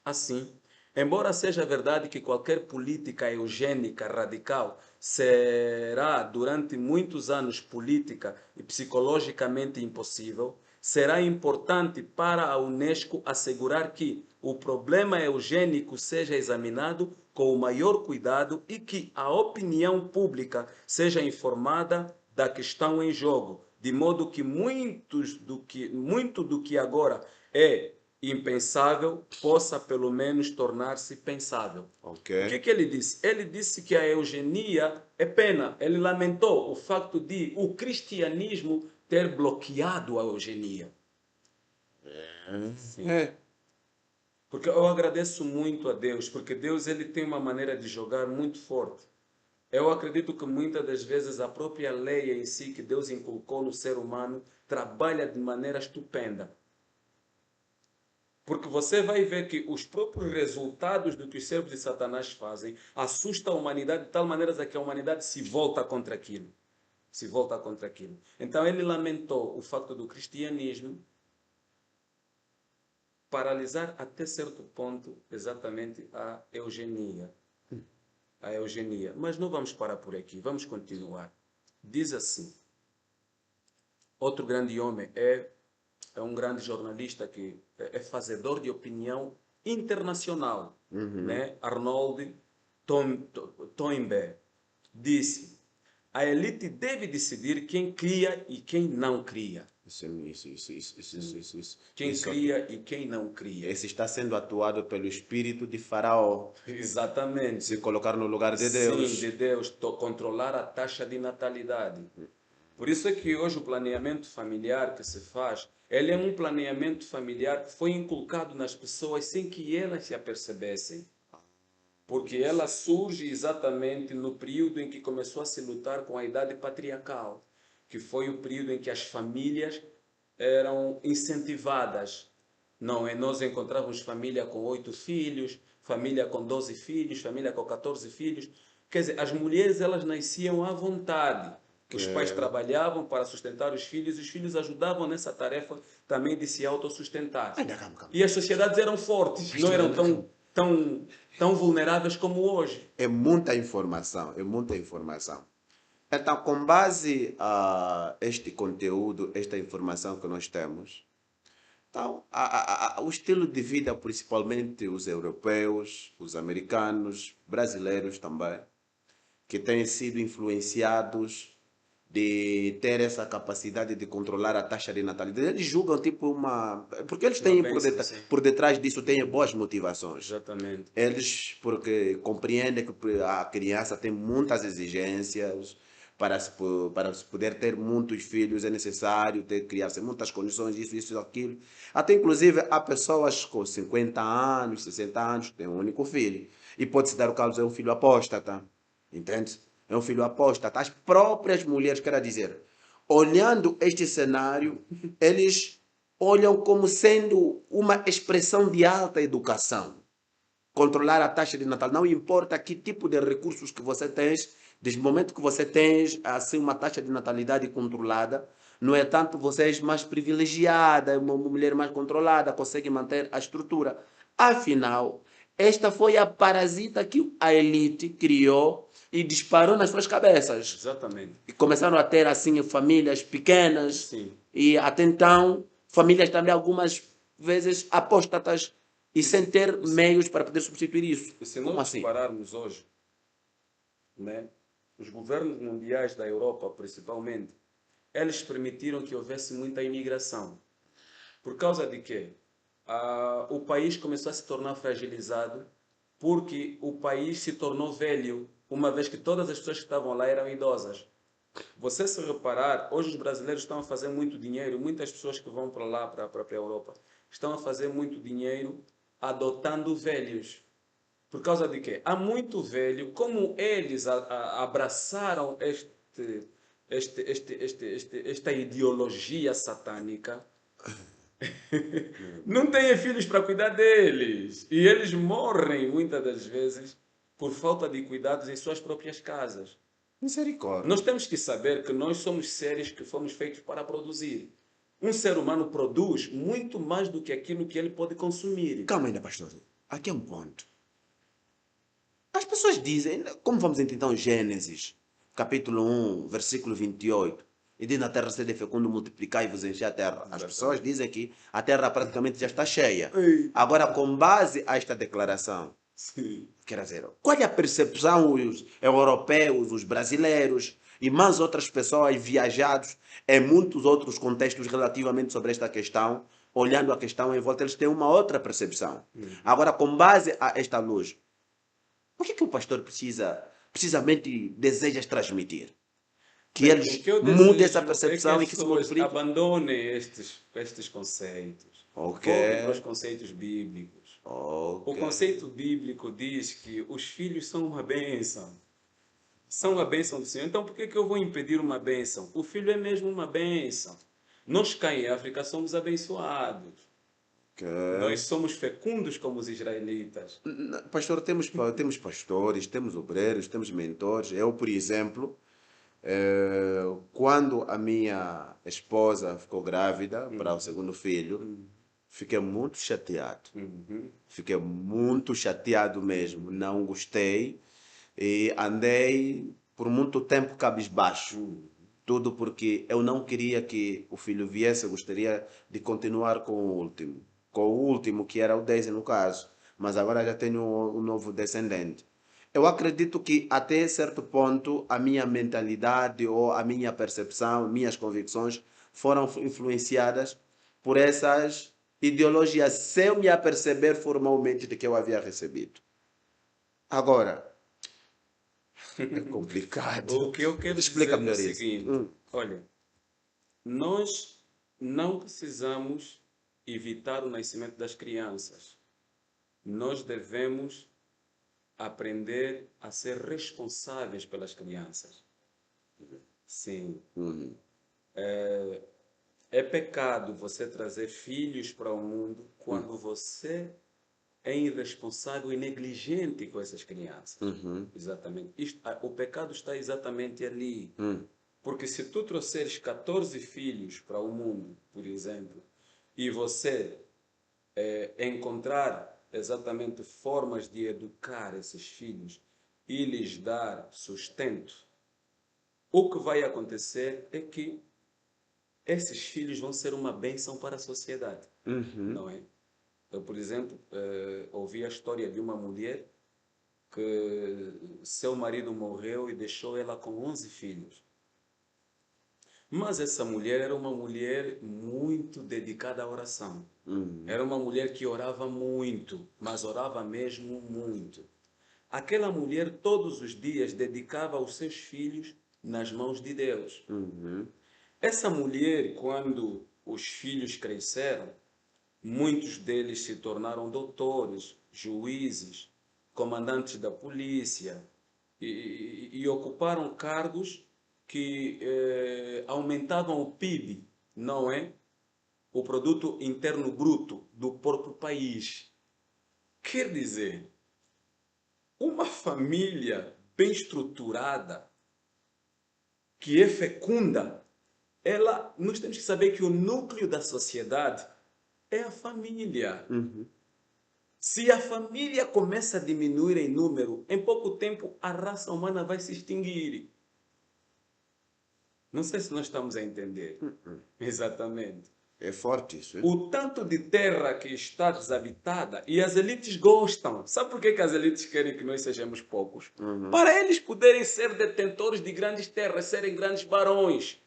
Assim, embora seja verdade que qualquer política eugênica radical será durante muitos anos política e psicologicamente impossível, será importante para a Unesco assegurar que o problema eugênico seja examinado com o maior cuidado e que a opinião pública seja informada da questão em jogo, de modo que muito do que agora é impensável possa pelo menos tornar-se pensável. Ok. O que ele disse? Ele disse que a eugenia é pena. Ele lamentou o facto de o cristianismo ter bloqueado a eugenia. Sim. Porque eu agradeço muito a Deus, porque Deus ele tem uma maneira de jogar muito forte. Eu acredito que muitas das vezes a própria lei em si que Deus inculcou no ser humano trabalha de maneira estupenda. Porque você vai ver que os próprios resultados do que os servos de Satanás fazem assustam a humanidade de tal maneira que a humanidade se volta contra aquilo. Se volta contra aquilo. Então ele lamentou o facto do cristianismo paralisar até certo ponto exatamente a eugenia. A eugenia. Mas não vamos parar por aqui, vamos continuar. Diz assim, outro grande homem é um grande jornalista que é fazedor de opinião internacional, né? Arnold Toynbee disse: a elite deve decidir quem cria e quem não cria. Isso. Quem cria e quem não cria. Esse está sendo atuado pelo espírito de Faraó. Exatamente. Se colocar no lugar de Deus. Sim, de Deus. Controlar a taxa de natalidade. Por isso é que hoje o planeamento familiar que se faz, ele é um planeamento familiar que foi inculcado nas pessoas sem que elas se apercebessem. Porque ela surge exatamente no período em que começou a se lutar com a idade patriarcal, que foi o período em que as famílias eram incentivadas. Não é? Nós encontrávamos família com 8 filhos, família com 12 filhos, família com 14 filhos. Quer dizer, as mulheres elas nasciam à vontade. que os pais trabalhavam para sustentar os filhos ajudavam nessa tarefa também de se autossustentar. Calma. E as sociedades eram fortes, não eram tão vulneráveis como hoje. É muita informação, é muita informação. Então, com base a este conteúdo, esta informação que nós temos, então, o estilo de vida, principalmente os europeus, os americanos, brasileiros também, que têm sido influenciados de ter essa capacidade de controlar a taxa de natalidade. Eles julgam tipo uma... Porque eles têm por detrás disso têm boas motivações. Exatamente. Eles, porque compreendem que a criança tem muitas exigências, para se poder ter muitos filhos é necessário ter criança, muitas condições, isso, aquilo. Até inclusive há pessoas com 50 anos, 60 anos, que têm um único filho. E pode-se dar o caso de um filho apóstata. Entende? É um filho apóstata. As próprias mulheres, quero dizer, olhando este cenário, eles olham como sendo uma expressão de alta educação. Controlar a taxa de natal. Não importa que tipo de recursos que você tem, desde o momento que você tem assim, uma taxa de natalidade controlada, não é tanto você é mais privilegiada, uma mulher mais controlada, consegue manter a estrutura. Afinal, esta foi a parasita que a elite criou e disparou nas suas cabeças. Exatamente. E começaram a ter assim famílias pequenas. Sim. E até então, famílias também algumas vezes apóstatas e sem ter meios para poder substituir isso. E se Como nós assim? repararmos hoje, né, os governos mundiais da Europa, principalmente, eles permitiram que houvesse muita imigração. Por causa de quê? O país começou a se tornar fragilizado porque o país se tornou velho, uma vez que todas as pessoas que estavam lá eram idosas. Você se reparar, hoje os brasileiros estão a fazer muito dinheiro, muitas pessoas que vão para lá, para a própria Europa, estão a fazer muito dinheiro adotando velhos. Por causa de quê? Há muito velho, como eles abraçaram esta ideologia satânica, não têm filhos para cuidar deles. E eles morrem muitas das vezes por falta de cuidados em suas próprias casas. Misericórdia. Nós temos que saber que nós somos seres que fomos feitos para produzir. Um ser humano produz muito mais do que aquilo que ele pode consumir. Calma ainda, pastor. Aqui é um ponto. As pessoas dizem, como vamos entender então Gênesis, capítulo 1, versículo 28, e diz na terra sede fecundo, multiplicai-vos e encher a terra. As pessoas dizem que a terra praticamente já está cheia. Agora, com base a esta declaração, Sim. quer dizer, qual é a percepção os europeus, os brasileiros e mais outras pessoas viajados em muitos outros contextos relativamente sobre esta questão, olhando a questão em volta, eles têm uma outra percepção. Agora, com base a esta luz, o que o pastor precisamente deseja transmitir? Que eles mudem essa percepção e que se multipliquem. Abandonem estes conceitos. Ok. Voltem para os conceitos bíblicos. Ok. O conceito bíblico diz que os filhos são uma bênção. São a bênção do Senhor. Então por que eu vou impedir uma bênção? O filho é mesmo uma bênção. Nós cá em África somos abençoados. Nós somos fecundos como os israelitas. Pastor, temos pastores, temos obreiros, temos mentores. Eu, por exemplo, quando a minha esposa ficou grávida para o segundo filho, fiquei muito chateado. Fiquei muito chateado mesmo. Não gostei. E andei por muito tempo cabisbaixo. Tudo porque eu não queria que o filho viesse, eu gostaria de continuar com o último. Com o último, que era o Daisy no caso. Mas agora já tenho um novo descendente. Eu acredito que até certo ponto a minha mentalidade ou a minha percepção, minhas convicções foram influenciadas por essas ideologias, sem eu me aperceber formalmente de que eu havia recebido. Agora, é complicado. O que eu quero Explica dizer é melhor o isso. seguinte. Olha, nós não precisamos evitar o nascimento das crianças. Nós devemos aprender a ser responsáveis pelas crianças. Sim. É pecado você trazer filhos para o mundo quando você é irresponsável e negligente com essas crianças. Exatamente. O pecado está exatamente ali. Porque se tu trouxeres 14 filhos para o mundo, por exemplo, e você encontrar exatamente formas de educar esses filhos e lhes dar sustento, o que vai acontecer é que esses filhos vão ser uma bênção para a sociedade, não é? Eu, por exemplo, ouvi a história de uma mulher que seu marido morreu e deixou ela com 11 filhos. Mas essa mulher era uma mulher muito dedicada à oração. Era uma mulher que orava muito, mas orava mesmo muito. Aquela mulher todos os dias dedicava os seus filhos nas mãos de Deus. Essa mulher, quando os filhos cresceram, muitos deles se tornaram doutores, juízes, comandantes da polícia e ocuparam cargos que aumentavam o PIB, não é? O produto interno bruto do próprio país. Quer dizer, uma família bem estruturada, que é fecunda, nós temos que saber que o núcleo da sociedade é a família. Se a família começa a diminuir em número, em pouco tempo a raça humana vai se extinguir. Não sei se nós estamos a entender. Exatamente. É forte isso, hein? O tanto de terra que está desabitada e as elites gostam. Sabe por que as elites querem que nós sejamos poucos? Para eles poderem ser detentores de grandes terras, serem grandes barões.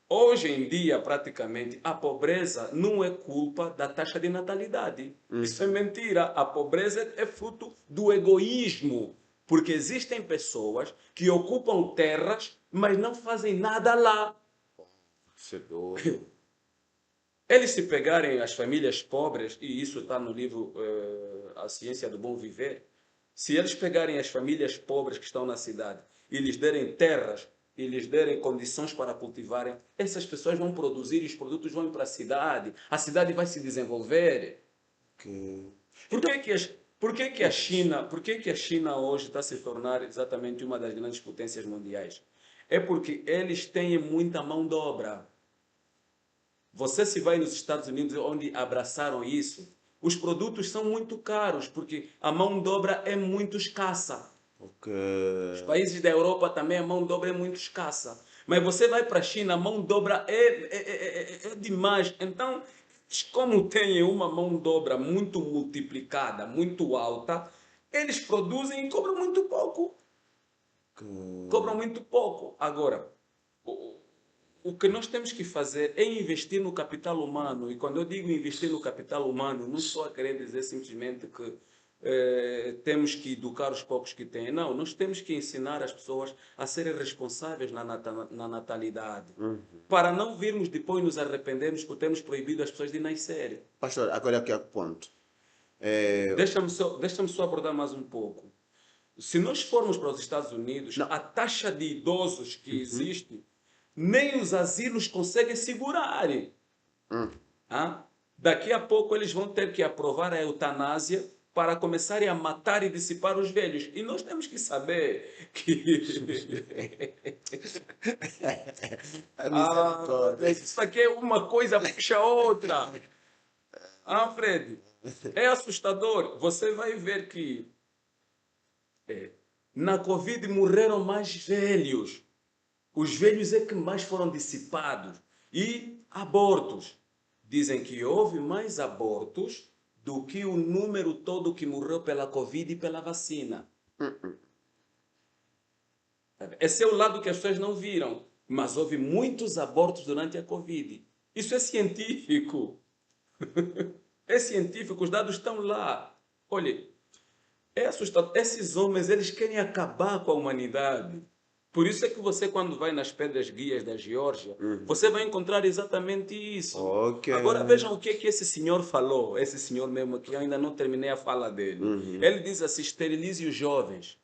Hoje em dia, praticamente, a pobreza não é culpa da taxa de natalidade. Isso é mentira. A pobreza é fruto do egoísmo. Porque existem pessoas que ocupam terras, mas não fazem nada lá. Isso é doido. Eles se pegarem as famílias pobres, e isso está no livro A Ciência do Bom Viver, se eles pegarem as famílias pobres que estão na cidade e lhes derem terras, e lhes derem condições para cultivarem, essas pessoas vão produzir e os produtos vão ir para a cidade vai se desenvolver. Por que a China hoje está a se tornar exatamente uma das grandes potências mundiais? É porque eles têm muita mão de obra. Você se vai nos Estados Unidos, onde abraçaram isso, os produtos são muito caros, porque a mão de obra é muito escassa. Os países da Europa também a mão de obra é muito escassa. Mas você vai para a China, a mão de obra é demais. Então, como têm uma mão de obra muito multiplicada, muito alta, eles produzem e cobram muito pouco. Cobram muito pouco. Agora, o que nós temos que fazer é investir no capital humano. E quando eu digo investir no capital humano, não estou a querer dizer simplesmente que temos que educar os poucos que têm. Não, nós temos que ensinar as pessoas a serem responsáveis na natalidade. Para não virmos depois nos arrependermos por termos proibido as pessoas de nascer. Pastor, agora aqui é o ponto. Deixa-me só abordar mais um pouco. Se nós formos para os Estados Unidos, a taxa de idosos que existe, nem os asilos conseguem segurar. Daqui a pouco eles vão ter que aprovar a eutanásia para começarem a matar e dissipar os velhos. E nós temos que saber que isso aqui é uma coisa puxa a outra. Fred, é assustador. Você vai ver que na Covid morreram mais velhos. Os velhos é que mais foram dissipados. E abortos. Dizem que houve mais abortos do que o número todo que morreu pela Covid e pela vacina. Esse é o lado que as pessoas não viram. Mas houve muitos abortos durante a Covid. Isso é científico. É científico, os dados estão lá. Olha, é assustador. Esses homens, eles querem acabar com a humanidade. Por isso é que você, quando vai nas pedras guias da Geórgia, você vai encontrar exatamente isso. Agora vejam o que esse senhor falou. Esse senhor mesmo, que eu ainda não terminei a fala dele. Ele diz assim, esterilize os jovens.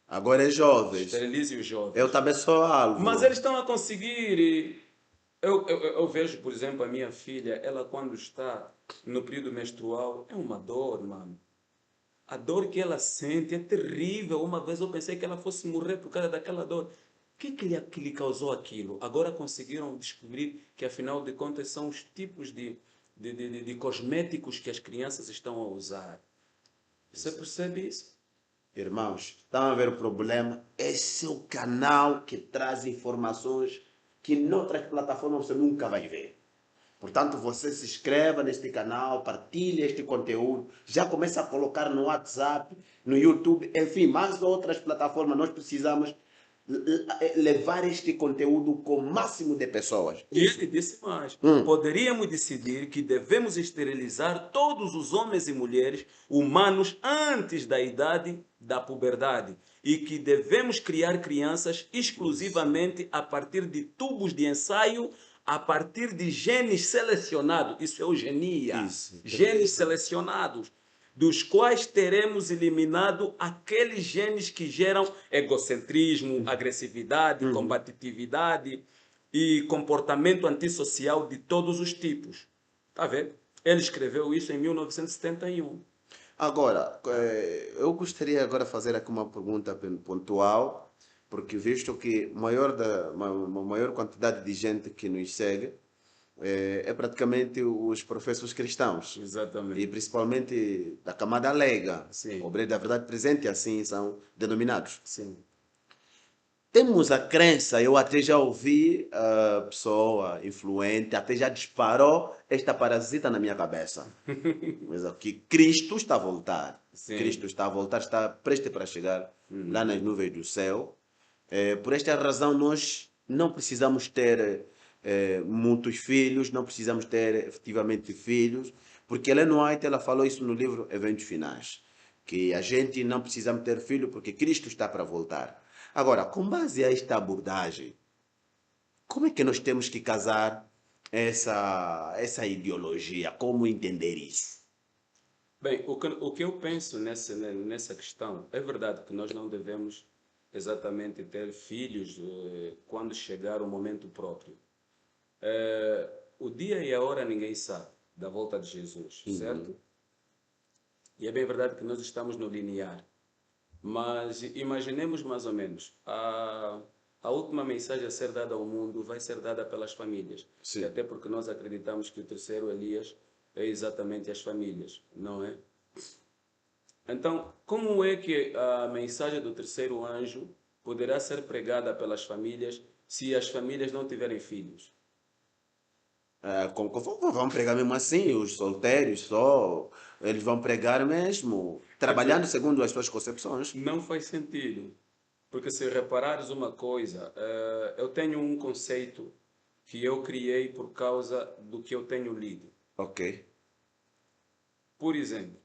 Agora é jovens. Esterilize os jovens. Eu também sou alvo. Mas eles estão a conseguir. Eu vejo, por exemplo, a minha filha, ela quando está no período menstrual, é uma dor, mano. A dor que ela sente é terrível. Uma vez eu pensei que ela fosse morrer por causa daquela dor. que lhe causou aquilo? Agora conseguiram descobrir que, afinal de contas, são os tipos de cosméticos que as crianças estão a usar. Você percebe isso? Irmãos, estão a ver o problema? Esse é o canal que traz informações que noutras plataformas você nunca vai ver. Portanto, você se inscreva neste canal, partilhe este conteúdo, já começa a colocar no WhatsApp, no YouTube, enfim, mais outras plataformas. Nós precisamos levar este conteúdo com o máximo de pessoas. E ele disse mais: poderíamos decidir que devemos esterilizar todos os homens e mulheres humanos antes da idade da puberdade e que devemos criar crianças exclusivamente a partir de tubos de ensaio, a partir de genes selecionados. Isso é eugenia. Isso. Genes selecionados, dos quais teremos eliminado aqueles genes que geram egocentrismo, agressividade, combatividade e comportamento antissocial de todos os tipos. Está vendo? Ele escreveu isso em 1971. Agora, eu gostaria agora de fazer aqui uma pergunta pontual, porque visto que uma maior quantidade de gente que nos segue é praticamente os professos cristãos. Exatamente. E principalmente da camada leiga. Sim. Obreiros da verdade presente, assim são denominados. Sim. Temos a crença, eu até já ouvi a pessoa influente, até já disparou esta parasita na minha cabeça. Mas que Cristo está a voltar. Sim. Cristo está a voltar, está prestes para chegar lá nas nuvens do céu. Por esta razão, nós não precisamos ter muitos filhos, não precisamos ter efetivamente filhos, porque Ellen White ela falou isso no livro Eventos Finais, que a gente não precisamos ter filho porque Cristo está para voltar. Agora, com base a esta abordagem, como é que nós temos que casar essa ideologia? Como entender isso? Bem, o que eu penso nessa questão, é verdade que nós não devemos exatamente ter filhos quando chegar o momento próprio. O dia e a hora ninguém sabe da volta de Jesus, certo? E é bem verdade que nós estamos no linear. Mas imaginemos mais ou menos, a última mensagem a ser dada ao mundo vai ser dada pelas famílias. Sim. E até porque nós acreditamos que o terceiro Elias é exatamente as famílias, não é? Então, como é que a mensagem do terceiro anjo poderá ser pregada pelas famílias se as famílias não tiverem filhos? Vão pregar mesmo assim, os solteiros só, eles vão pregar mesmo, trabalhando segundo as suas concepções. Não faz sentido. Porque se reparares uma coisa, eu tenho um conceito que eu criei por causa do que eu tenho lido. Ok. Por exemplo,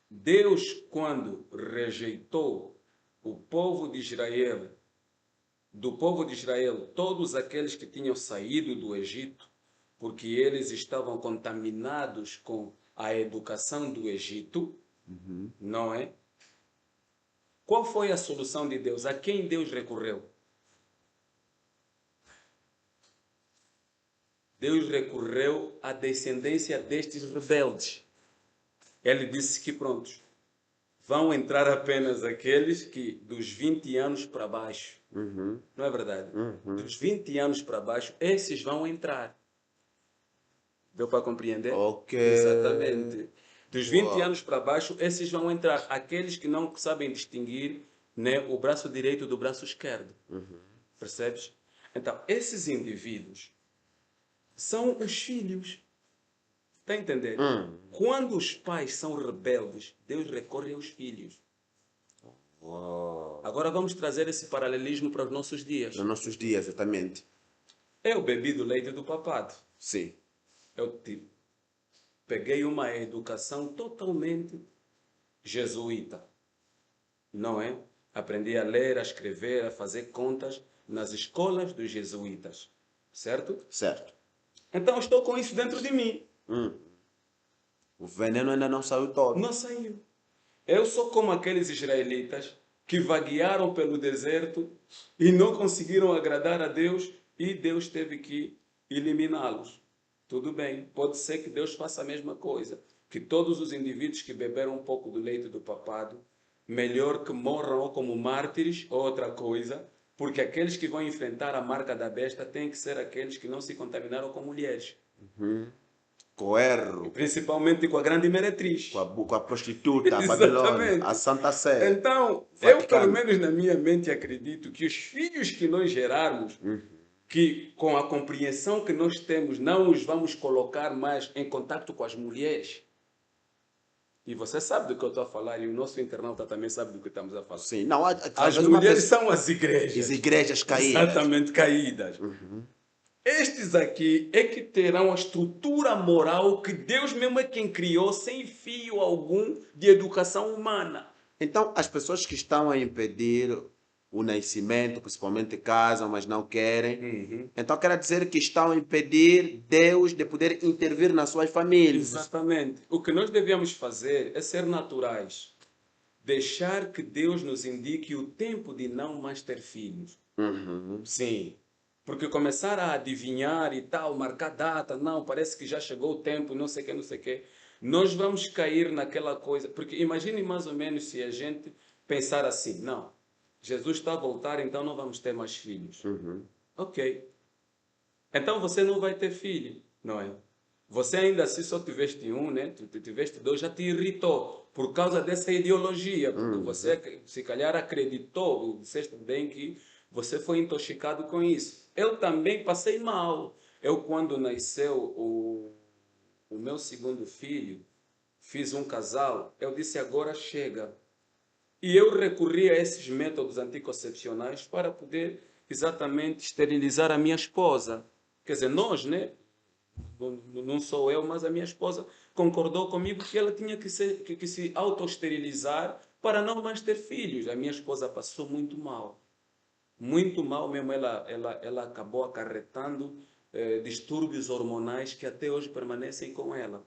Deus, quando rejeitou o povo de Israel, do povo de Israel, todos aqueles que tinham saído do Egito, porque eles estavam contaminados com a educação do Egito, não é? Qual foi a solução de Deus? A quem Deus recorreu? Deus recorreu à descendência destes rebeldes. Ele disse que prontos, vão entrar apenas aqueles que dos 20 anos para baixo. Não é verdade? Dos 20 anos para baixo, esses vão entrar. Deu para compreender? Ok. Exatamente. Dos 20 Uau. anos para baixo, esses vão entrar. Aqueles que não sabem distinguir, né, o braço direito do braço esquerdo. Percebes? Então, esses indivíduos são os filhos. Está a entender? Quando os pais são rebeldes, Deus recorre aos filhos. Uau. Agora vamos trazer esse paralelismo para os nossos dias. Nos nossos dias, exatamente. Eu bebi do leite do papado. Sim. Eu peguei uma educação totalmente jesuíta. Não é? Aprendi a ler, a escrever, a fazer contas nas escolas dos jesuítas. Certo? Certo. Então estou com isso dentro de mim. O veneno ainda não saiu todo. Não saiu. Eu sou como aqueles israelitas que vaguearam pelo deserto e não conseguiram agradar a Deus e Deus teve que eliminá-los. Tudo bem, pode ser que Deus faça a mesma coisa, que todos os indivíduos que beberam um pouco do leite do papado melhor que morram ou como mártires ou outra coisa, porque aqueles que vão enfrentar a marca da besta têm que ser aqueles que não se contaminaram com mulheres. Coerro, Principalmente com a grande meretriz. com a prostituta, a Babilônia, a Exatamente. Santa Sé, Então, eu pelo Vaticano. menos na minha mente acredito que os filhos que nós gerarmos, que com a compreensão que nós temos, não os vamos colocar mais em contato com as mulheres. E você sabe do que eu estou a falar, e o nosso internauta também sabe do que estamos a falar. Sim, não, As talvez mulheres são as igrejas. as igrejas caídas. Exatamente, caídas. Estes aqui é que terão a estrutura moral que Deus mesmo é quem criou, sem fio algum de educação humana. Então, as pessoas que estão a impedir o nascimento, principalmente casam, mas não querem, então quer dizer que estão a impedir Deus de poder intervir nas suas famílias. Exatamente. O que nós devemos fazer é ser naturais. Deixar que Deus nos indique o tempo de não mais ter filhos. Sim. Porque começar a adivinhar e tal, marcar data, não, parece que já chegou o tempo, não sei o que, não sei o que. Nós vamos cair naquela coisa. Porque imagine mais ou menos se a gente pensar assim, não, Jesus está a voltar, então não vamos ter mais filhos. Ok. Então você não vai ter filho, não é? Você ainda assim só tiveste um, né? Tu tiveste dois, já te irritou por causa dessa ideologia. Porque você, se calhar, acreditou, disseste bem que você foi intoxicado com isso. Eu também passei mal. Eu, quando nasceu o meu segundo filho, fiz um casal, eu disse agora chega. E eu recorri a esses métodos anticoncepcionais para poder exatamente esterilizar a minha esposa. Quer dizer, nós, né? Não sou eu, mas a minha esposa concordou comigo que ela tinha que se autoesterilizar para não mais ter filhos. A minha esposa passou muito mal. Muito mal mesmo. Ela acabou acarretando distúrbios hormonais que até hoje permanecem com ela.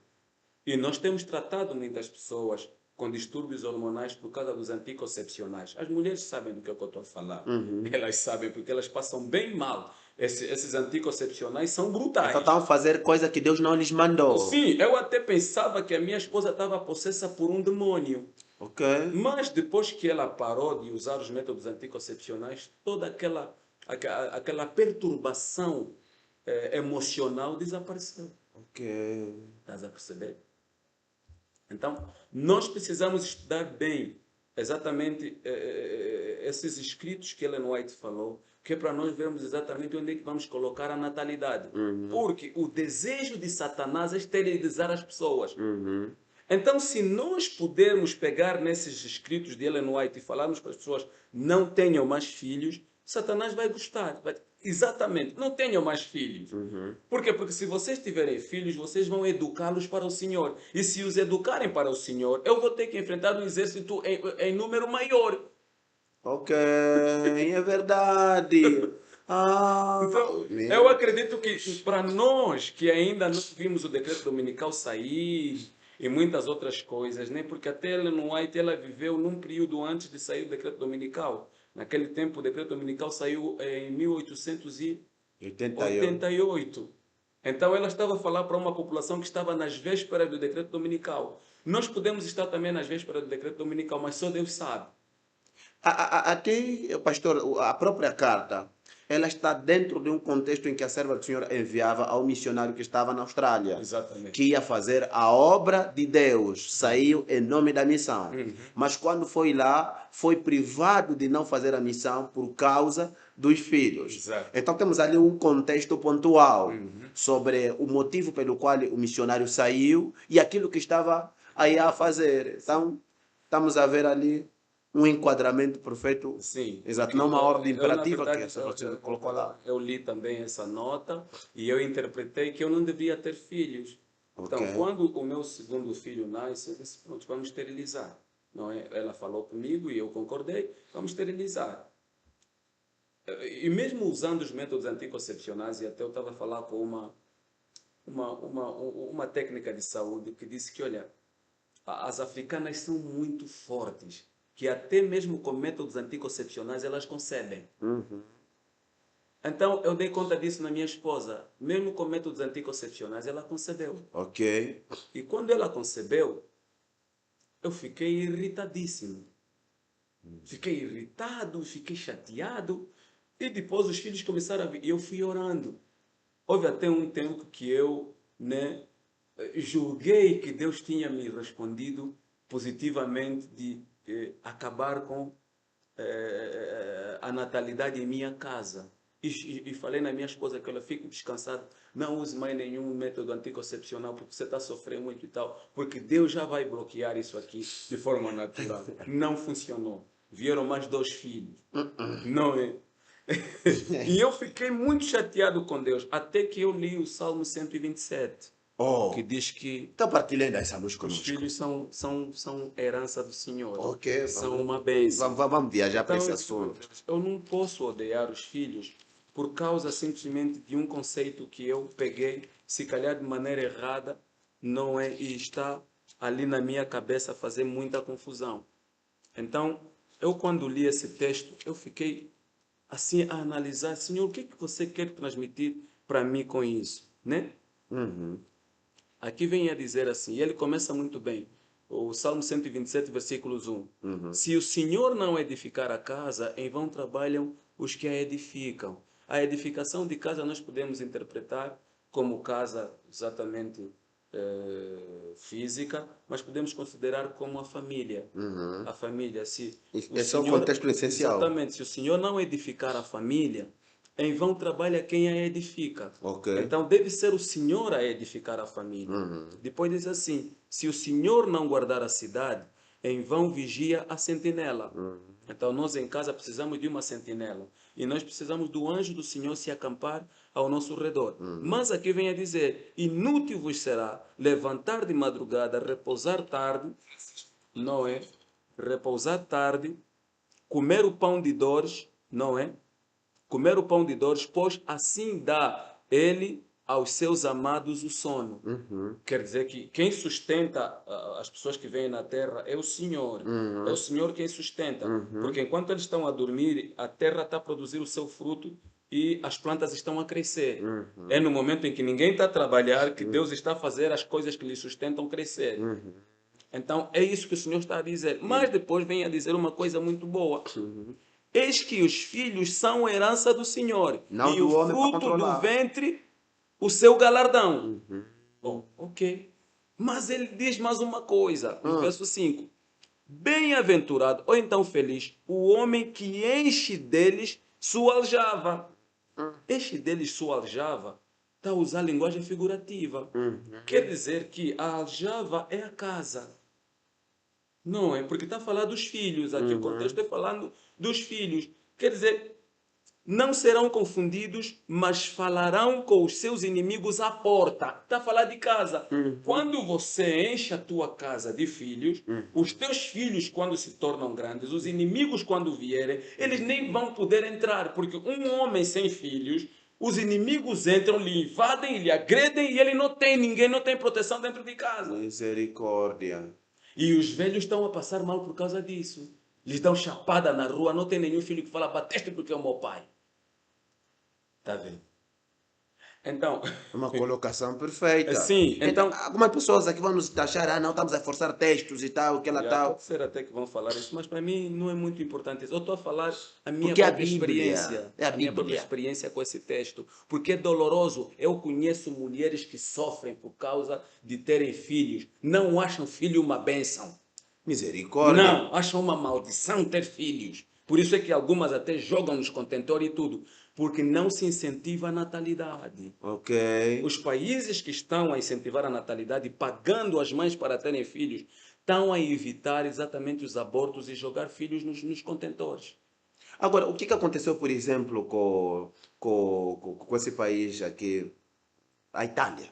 E nós temos tratado muitas pessoas com distúrbios hormonais por causa dos anticoncepcionais. As mulheres sabem do que eu estou a falar. Elas sabem porque elas passam bem mal. Esses anticoncepcionais são brutais. Então estão a fazer coisa que Deus não lhes mandou. Sim, eu até pensava que a minha esposa estava possessa por um demônio. Ok. Mas depois que ela parou de usar os métodos anticoncepcionais, toda aquela perturbação emocional desapareceu. Ok. Estás a perceber? Então, nós precisamos estudar bem exatamente esses escritos que Ellen White falou, que é para nós vermos exatamente onde é que vamos colocar a natalidade. Porque o desejo de Satanás é esterilizar as pessoas. Então, se nós pudermos pegar nesses escritos de Ellen White e falarmos para as pessoas não tenham mais filhos, Satanás vai gostar. Exatamente, não tenham mais filhos. Por quê? Porque se vocês tiverem filhos, vocês vão educá-los para o Senhor. E se os educarem para o Senhor, eu vou ter que enfrentar um exército em número maior. Ok, é verdade. Então, eu acredito que para nós que ainda não vimos o decreto dominical sair e muitas outras coisas, né? Porque até Ellen White ela viveu num período antes de sair o decreto dominical. Naquele tempo o decreto dominical saiu em 1888. Então ela estava a falar para uma população que estava nas vésperas do decreto dominical. Nós podemos estar também nas vésperas do decreto dominical, mas só Deus sabe. Até, pastor, a própria carta, ela está dentro de um contexto em que a serva do Senhor enviava ao missionário que estava na Austrália. Exatamente. Que ia fazer a obra de Deus. Saiu em nome da missão. Mas quando foi lá, foi privado de não fazer a missão por causa dos filhos. Exato. Então temos ali um contexto pontual sobre o motivo pelo qual o missionário saiu e aquilo que estava aí a fazer. Então, estamos a ver ali um enquadramento perfeito. Sim. Exato, não uma ordem Eu, na imperativa que verdade, você colocou lá. eu li também essa nota e eu interpretei que eu não devia ter filhos. Então, Ok. quando o meu segundo filho nasce, eu disse, pronto, vamos esterilizar. Não é? Ela falou comigo e eu concordei, vamos esterilizar. E mesmo usando os métodos anticoncepcionais, e até eu estava a falar com uma técnica de saúde que disse que, olha, as africanas são muito fortes, que até mesmo com métodos anticoncepcionais elas concebem. Então, eu dei conta disso na minha esposa. Mesmo com métodos anticoncepcionais, ela concebeu. Ok. E quando ela concebeu, eu fiquei irritadíssimo. Fiquei irritado, fiquei chateado. E depois os filhos começaram a vir. E eu fui orando. Houve até um tempo que eu, né, julguei que Deus tinha me respondido positivamente de acabar com a natalidade em minha casa. E falei na minha esposa que ela fique descansada, não use mais nenhum método anticoncepcional porque você está sofrendo muito e tal, porque Deus já vai bloquear isso aqui de forma natural. Não funcionou. Vieram mais 2 filhos. Não é? E eu fiquei muito chateado com Deus, até que eu li o Salmo 127, que Oh, diz que então partilhem essa luz os conosco. filhos são herança do Senhor, Ok, são uma bênção. vamos viajar para Então, esse eu digo, assunto. eu não posso odiar os filhos por causa simplesmente de um conceito que eu peguei, se calhar de maneira errada, não é? E está ali na minha cabeça a fazer muita confusão. Então, eu quando li esse texto, eu fiquei assim a analisar, Senhor, o que é que você quer transmitir para mim com isso, né? Uhum. Aqui vem a dizer assim, e ele começa muito bem, o Salmo 127, versículos 1. Se o Senhor não edificar a casa, em vão trabalham os que a edificam. A edificação de casa nós podemos interpretar como casa exatamente física, mas podemos considerar como a família. A família, se o Esse é o Senhor, contexto essencial. exatamente, se o Senhor não edificar a família, em vão trabalha quem a edifica. Ok. Então deve ser o Senhor a edificar a família. Depois diz assim: se o Senhor não guardar a cidade, em vão vigia a sentinela. Então nós em casa precisamos de uma sentinela. E nós precisamos do anjo do Senhor se acampar ao nosso redor. Mas aqui vem a dizer: inútil vos será levantar de madrugada, repousar tarde, não é? Repousar tarde, comer o pão de dores, não é? Comer o pão de dores, pois assim dá ele aos seus amados o sono. Quer dizer que quem sustenta as pessoas que vêm na terra é o Senhor. É o Senhor quem sustenta. Porque enquanto eles estão a dormir, a terra está a produzir o seu fruto e as plantas estão a crescer. É no momento em que ninguém está a trabalhar que Deus está a fazer as coisas que lhe sustentam crescer. Então é isso que o Senhor está a dizer. Mas depois vem a dizer uma coisa muito boa. Eis que os filhos são herança do Senhor, Não e o do homem para fruto do controlar. ventre, o seu galardão. Bom, ok. Mas ele diz mais uma coisa, no verso 5. Bem-aventurado, ou então feliz, o homem que enche deles sua aljava. Enche deles sua aljava, está a usar linguagem figurativa. Quer dizer que a aljava é a casa. Não é? Porque está a falar dos filhos. Aqui o contexto é falando dos filhos. Quer dizer, não serão confundidos, mas falarão com os seus inimigos à porta. Está a falar de casa. Quando você enche a tua casa de filhos, os teus filhos, quando se tornam grandes, os inimigos, quando vierem, eles nem vão poder entrar. Porque um homem sem filhos, os inimigos entram, lhe invadem, lhe agredem e ele não tem ninguém, não tem proteção dentro de casa. Misericórdia. E os velhos estão a passar mal por causa disso. Lhes dão chapada na rua, não tem nenhum filho que fala, bateste porque é o meu pai. Está vendo? Então, Uma colocação perfeita. sim, então... Algumas pessoas aqui vão nos taxar, não, estamos a forçar textos e tal, que ela Já tal. pode ser até que vão falar isso, mas para mim não é muito importante isso. Eu estou a falar a minha Porque a própria Bíblia, experiência. é a minha própria Bíblia. experiência com esse texto. Porque é doloroso. Eu conheço mulheres que sofrem por causa de terem filhos. Não acham filho uma bênção. Misericórdia. Não, acham uma maldição ter filhos. Por isso é que algumas até jogam nos contentores e tudo. Porque não se incentiva a natalidade. Ok. Os países que estão a incentivar a natalidade, pagando as mães para terem filhos, estão a evitar exatamente os abortos e jogar filhos nos contentores. Agora, o que que aconteceu, por exemplo, com esse país aqui, a Itália?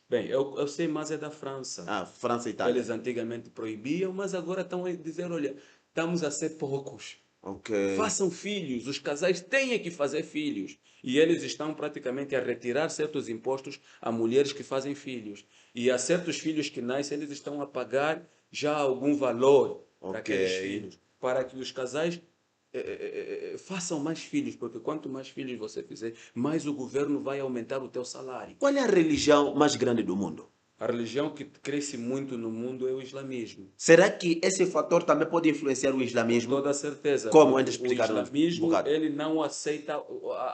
Bem, eu sei mais é da França. Ah, França e Itália. Eles antigamente proibiam, mas agora estão a dizer, olha, estamos a ser poucos. Ok. Façam filhos, os casais têm que fazer filhos. E eles estão praticamente a retirar certos impostos a mulheres que fazem filhos. E a certos filhos que nascem, eles estão a pagar já algum valor para aqueles filhos. Para que os casais façam mais filhos, porque quanto mais filhos você fizer, mais o governo vai aumentar o teu salário. Qual é a religião mais grande do mundo? A religião que cresce muito no mundo é o islamismo. Será que esse fator também pode influenciar o Com islamismo? toda a certeza. Como? Porque Ainda o explicar um islamismo, bocado. ele não aceita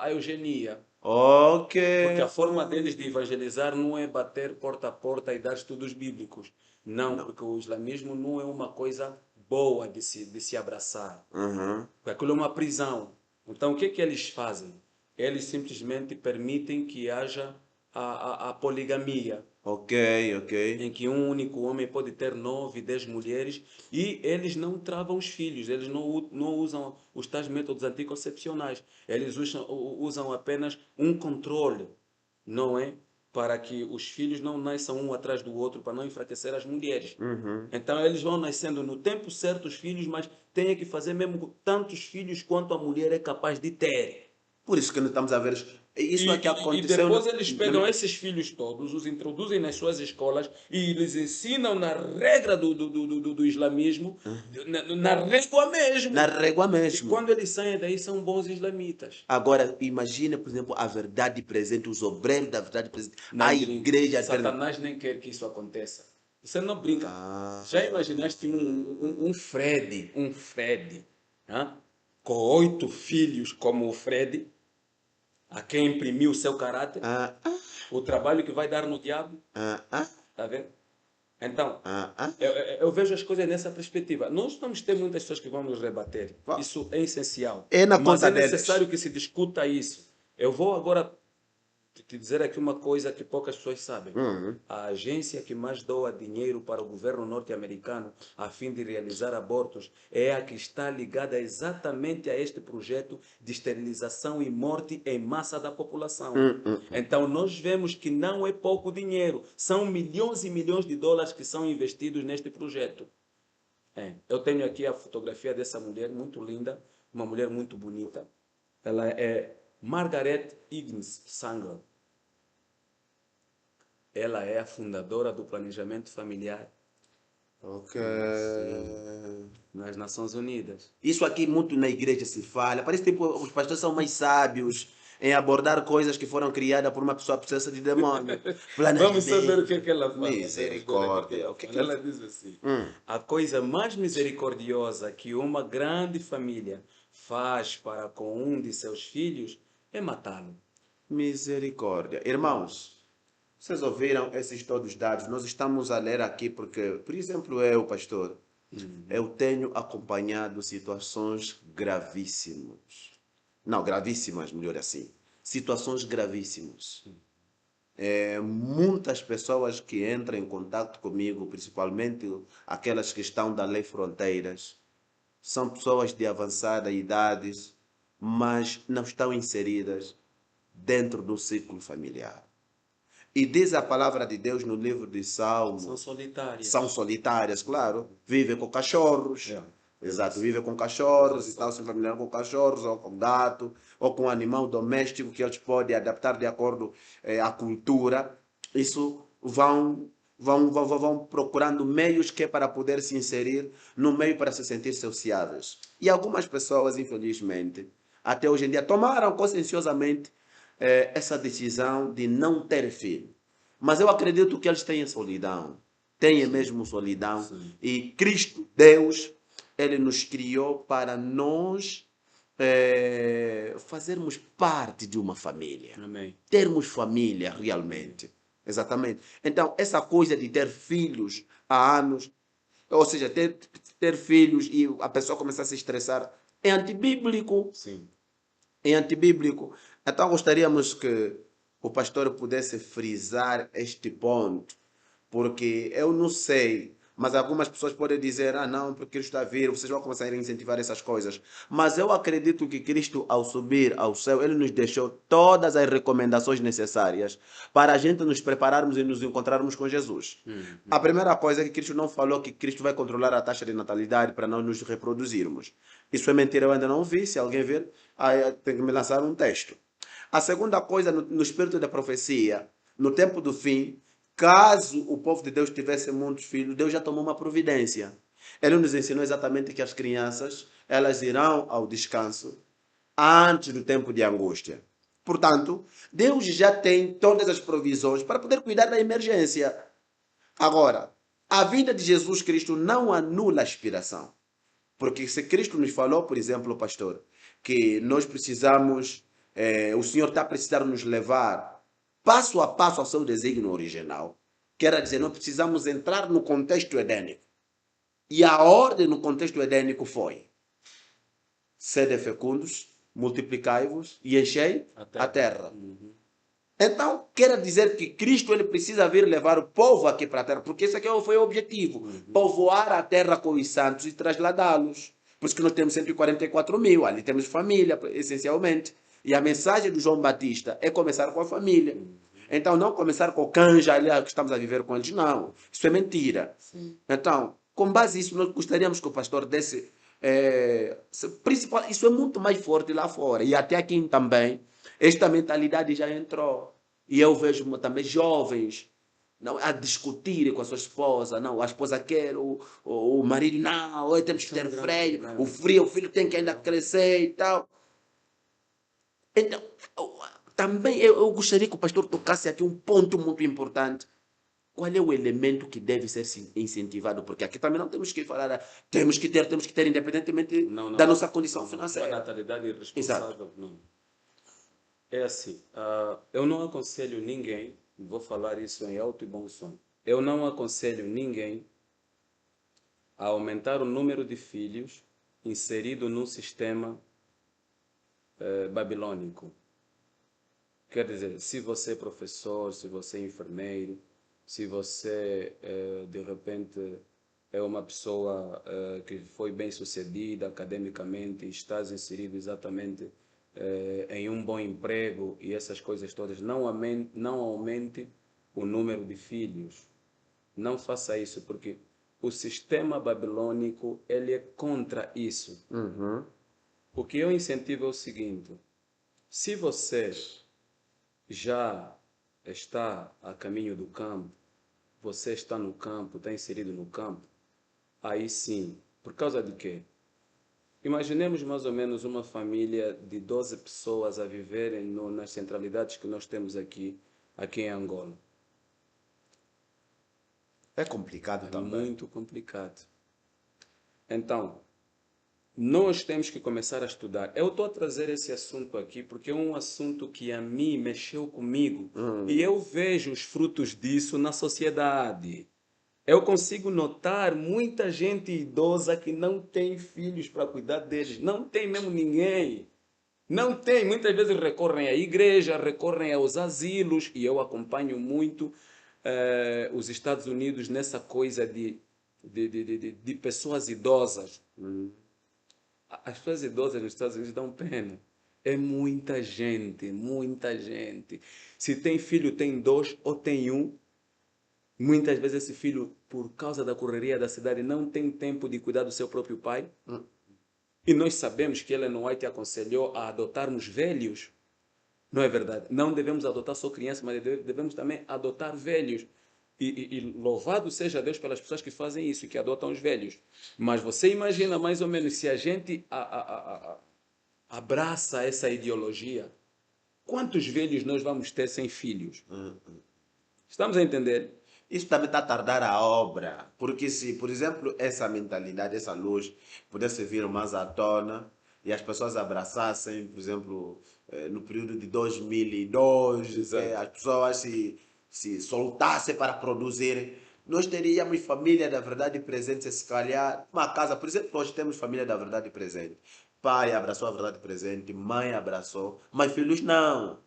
a eugenia. Ok. Porque a forma deles de evangelizar não é bater porta a porta e dar estudos bíblicos. Não, porque o islamismo não é uma coisa boa de se abraçar. Uhum. Porque aquilo é uma prisão. Então, o que é que eles fazem? Eles simplesmente permitem que haja a poligamia, Ok, ok. em que um único homem pode ter 9, 10 mulheres, e eles não travam os filhos, eles não usam os tais métodos anticoncepcionais, eles usam apenas um controle, não é? Para que os filhos não nasçam um atrás do outro, para não enfraquecer as mulheres. Uhum. Então eles vão nascendo no tempo certo os filhos, mas tem que fazer mesmo tantos filhos quanto a mulher é capaz de ter. Por isso que nós estamos a ver. Isso aqui E aconteceu. depois eles pegam esses filhos todos, os introduzem nas suas escolas e lhes ensinam na regra do islamismo, na régua mesmo. Na régua E mesmo. quando eles saem daí, são bons islamitas. Agora, imagina, por exemplo, a verdade presente, os obreiros da verdade presente, Na a igreja alternativa. Satanás nem quer que isso aconteça. Você não brinca. Ah. Já imaginaste um Fred, hã? Com 8 filhos como o Fred, a quem imprimiu o seu caráter, Ah, ah, o trabalho que vai dar no diabo? ah, ah, Está vendo? Então, ah, ah. eu vejo as coisas nessa perspectiva. Nós vamos ter muitas pessoas que vão nos rebater. Va- Isso é essencial. É na Mas conta é deles. necessário que se discuta isso. Eu vou agora te dizer aqui uma coisa que poucas pessoas sabem. Uhum. A agência que mais doa dinheiro para o governo norte-americano a fim de realizar abortos é a que está ligada exatamente a este projeto de esterilização e morte em massa da população. Então nós vemos que não é pouco dinheiro, são milhões e milhões de dólares que são investidos neste projeto. Eu tenho aqui a fotografia dessa mulher muito linda, uma mulher muito bonita. Ela é Margaret Higgins Sanger. Ela é a fundadora do planejamento familiar Ok. nas Nações Unidas. Isso aqui muito na igreja se fala. Parece que tipo, os pastores são mais sábios em abordar coisas que foram criadas por uma pessoa possessa de demônio. Vamos saber o que é que ela fala. Misericórdia. O que é que ela diz assim? A coisa mais misericordiosa que uma grande família faz para com um de seus filhos é matá-lo. Misericórdia. Irmãos, vocês ouviram esses todos dados? Nós estamos a ler aqui porque, por exemplo, eu, pastor, eu tenho acompanhado situações gravíssimas. Não, gravíssimas, melhor assim. Situações gravíssimas. Muitas pessoas que entram em contato comigo, principalmente aquelas que estão da Lei Fronteiras, são pessoas de avançada idade, mas não estão inseridas dentro do círculo familiar. E diz a palavra de Deus no livro de Salmos. São solitárias. São solitárias, claro. Vivem com cachorros. Exato, vivem com cachorros e estão se familiarizando com cachorros, ou com gato, ou com animal doméstico que eles podem adaptar de acordo à cultura. Isso vão procurando meios que é para poder se inserir no meio para se sentir sociáveis. E algumas pessoas, infelizmente, até hoje em dia, tomaram conscienciosamente essa decisão de não ter filho. Mas eu acredito que eles têm solidão. Têm mesmo solidão. Sim. E Cristo, Deus, Ele nos criou para nós fazermos parte de uma família. Amém. Termos família realmente. Exatamente. Então, essa coisa de ter filhos há anos, ou seja, ter filhos e a pessoa começar a se estressar, é antibíblico. Sim. É antibíblico. Então gostaríamos que o pastor pudesse frisar este ponto, porque eu não sei, mas algumas pessoas podem dizer, não, porque Cristo está a vir, vocês vão começar a incentivar essas coisas. Mas eu acredito que Cristo, ao subir ao céu, Ele nos deixou todas as recomendações necessárias para a gente nos prepararmos e nos encontrarmos com Jesus. A primeira coisa é que Cristo não falou que Cristo vai controlar a taxa de natalidade para nós nos reproduzirmos. Isso é mentira, eu ainda não vi. Se alguém ver, aí tem que me lançar um texto. A segunda coisa, no espírito da profecia, no tempo do fim, caso o povo de Deus tivesse muitos filhos, Deus já tomou uma providência. Ele nos ensinou exatamente que as crianças, elas irão ao descanso antes do tempo de angústia. Portanto, Deus já tem todas as provisões para poder cuidar da emergência. Agora, a vinda de Jesus Cristo não anula a inspiração. Porque se Cristo nos falou, por exemplo, pastor, que nós precisamos, o Senhor está precisando nos levar passo a passo ao seu desígnio original. Quer dizer, nós precisamos entrar no contexto edênico. E a ordem no contexto edênico foi: sede fecundos, multiplicai-vos e enchei a terra. Então, quer dizer que Cristo ele precisa vir levar o povo aqui para a terra, porque esse aqui foi o objetivo: povoar a terra com os santos e trasladá-los. Por isso que nós temos 144 mil, ali temos família, essencialmente. E a mensagem do João Batista é começar com a família. Então, não começar com o canja ali que estamos a viver com eles, não. Isso é mentira. Sim. Então, com base nisso, nós gostaríamos que o pastor desse. Principal, isso é muito mais forte lá fora. E até aqui também, esta mentalidade já entrou. E eu vejo também jovens não, a discutirem com a sua esposa. Não, a esposa quer, o marido, não, hoje temos que ter freio, o filho tem que ainda crescer e tal. Então, também eu gostaria que o pastor tocasse aqui um ponto muito importante. Qual é o elemento que deve ser incentivado? Porque aqui também não temos que falar, temos que ter, independentemente da nossa condição A financeira. natalidade irresponsável, não. É assim, eu não aconselho ninguém, vou falar isso em alto e bom som, eu não aconselho ninguém a aumentar o número de filhos inserido num sistema babilônico. Quer dizer, se você é professor, se você é enfermeiro, se você, de repente, é uma pessoa que foi bem sucedida academicamente e estás inserido exatamente em um bom emprego e essas coisas todas, não aumente o número de filhos. Não faça isso, porque o sistema babilônico ele é contra isso. O que eu incentivo é o seguinte: se você já está a caminho do campo, você está no campo, está inserido no campo, aí sim. Por causa de quê? Imaginemos mais ou menos uma família de 12 pessoas a viverem nas centralidades que nós temos aqui em Angola. É complicado É também. muito complicado. Então, nós temos que começar a estudar. Eu estou a trazer esse assunto aqui porque é um assunto que a mim mexeu comigo e eu vejo os frutos disso na sociedade. Eu consigo notar muita gente idosa que não tem filhos para cuidar deles. Não tem mesmo ninguém. Não tem. Muitas vezes recorrem à igreja, recorrem aos asilos e eu acompanho muito os Estados Unidos nessa coisa de pessoas idosas. As pessoas idosas nos Estados Unidos dão pena. É muita gente, muita gente. Se tem filho, tem dois ou tem um. Muitas vezes esse filho, por causa da correria da cidade, não tem tempo de cuidar do seu próprio pai. E nós sabemos que Ellen White aconselhou a adotarmos velhos. Não é verdade? Não devemos adotar só crianças, mas devemos também adotar velhos. E louvado seja Deus pelas pessoas que fazem isso, que adotam os velhos. Mas você imagina mais ou menos se a gente abraça essa ideologia, quantos velhos nós vamos ter sem filhos? Estamos a entender? Isso também está a tardar a obra. Porque se, por exemplo, essa mentalidade, essa luz pudesse vir mais à tona e as pessoas abraçassem, por exemplo, no período de 2002, Exato. as pessoas se soltassem para produzir, nós teríamos família da verdade presente, se calhar, uma casa, por exemplo, hoje temos família da verdade presente. Pai abraçou a verdade presente, mãe abraçou, mas filhos não.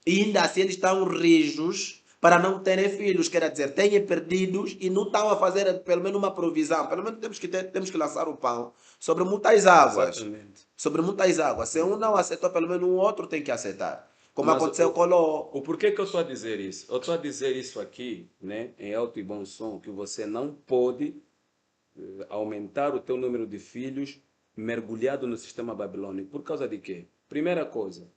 E ainda assim eles estão rijos para não terem filhos, quer dizer, têm perdidos e não estão a fazer pelo menos uma provisão. Pelo menos temos que lançar o pão sobre muitas águas. Exatamente. Sobre muitas águas. Se um não aceitou, pelo menos um outro tem que aceitar. Como Mas aconteceu com o Ló. o porquê que eu estou a dizer isso? Eu estou a dizer isso aqui, né, em alto e bom som, que você não pode aumentar o teu número de filhos mergulhado no sistema babilônico. Por causa de quê? Primeira coisa,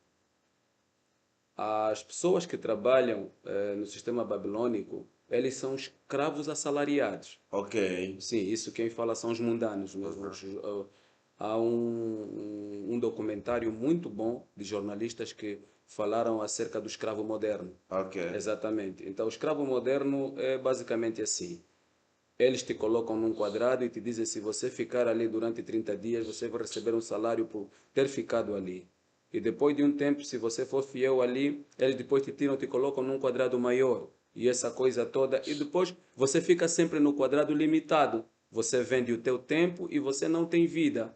as pessoas que trabalham no sistema babilônico, eles são escravos assalariados. Ok. Sim, isso quem fala são os mundanos mesmo. Há um documentário muito bom de jornalistas que falaram acerca do escravo moderno. Ok. Exatamente. Então, o escravo moderno é basicamente assim. Eles te colocam num quadrado e te dizem, se você ficar ali durante 30 dias, você vai receber um salário por ter ficado ali. E depois de um tempo, se você for fiel ali, eles depois te tiram, te colocam num quadrado maior. E essa coisa toda. E depois você fica sempre no quadrado limitado. Você vende o teu tempo e você não tem vida.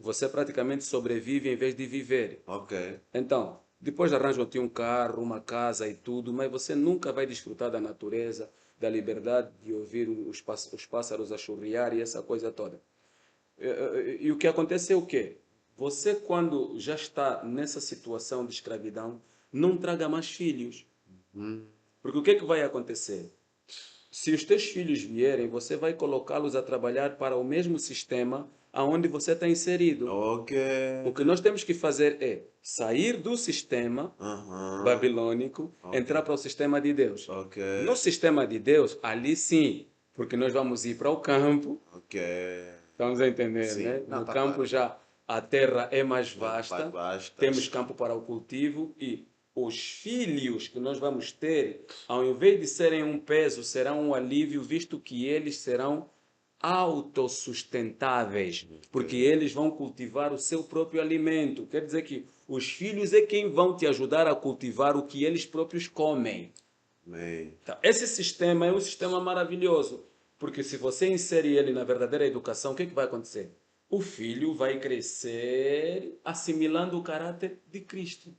Você praticamente sobrevive em vez de viver. Ok. Então, depois arranjam-te um carro, uma casa e tudo, mas você nunca vai desfrutar da natureza, da liberdade de ouvir os pássaros a churriar e essa coisa toda. E o que acontece é o quê? Você, quando já está nessa situação de escravidão, não traga mais filhos. Porque o que é que vai acontecer? Se os teus filhos vierem, você vai colocá-los a trabalhar para o mesmo sistema aonde você está inserido. Ok. O que nós temos que fazer é sair do sistema Aham. babilônico, Ok. entrar para o sistema de Deus. Ok. No sistema de Deus, ali sim, porque nós vamos ir para o campo, Ok. estamos a entender, Sim. né? Não, No tá campo claro. já a terra é mais Mais vasta, vastas. temos campo para o cultivo e os filhos que nós vamos ter, ao invés de serem um peso, serão um alívio, visto que eles serão autossustentáveis, porque eles vão cultivar o seu próprio alimento. Quer dizer que os filhos é quem vão te ajudar a cultivar o que eles próprios comem. Amém. Tá? Esse sistema é um sistema maravilhoso, porque se você inserir ele na verdadeira educação, o que, que vai acontecer? O filho vai crescer assimilando o caráter de Cristo.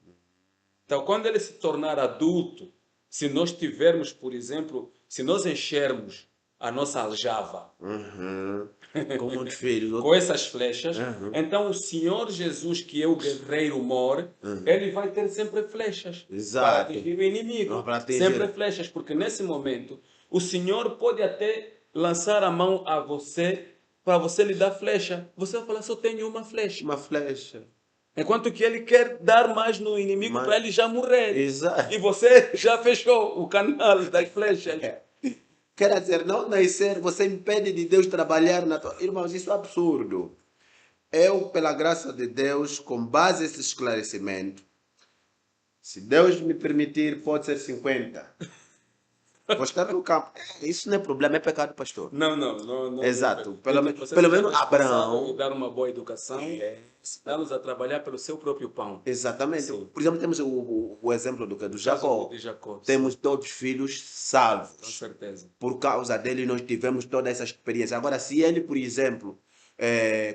Então, quando ele se tornar adulto, se nós tivermos, por exemplo, se nós enchermos a nossa aljava Uhum. Com muitos filhos. com essas flechas, Uhum. então o Senhor Jesus, que é o guerreiro mor, ele vai ter sempre flechas para Exato. atingir o inimigo. Não, para atingir. Sempre flechas, porque nesse momento o Senhor pode até lançar a mão a você para você lhe dar flecha. Você vai falar, só tenho uma flecha. Uma flecha. Enquanto que ele quer dar mais no inimigo Mas- para ele já morrer. Exato. E você já fechou o canal das flechas. Quer dizer, não nascer, você impede de Deus trabalhar na tua... Irmãos, isso é absurdo. Eu, pela graça de Deus, com base nesse esclarecimento, se Deus me permitir, pode ser 50. Vou estar no campo. Isso não é problema, é pecado, pastor. Não. Exato. Pelo Pelo menos Abraão. dar uma boa educação, dá-los a trabalhar pelo seu próprio pão. Exatamente. Sim. Por exemplo, temos o exemplo do Jacó. De Jacó. Temos todos filhos Com salvos. certeza. Por causa dele, nós tivemos toda essa experiência. Agora, se ele, por exemplo,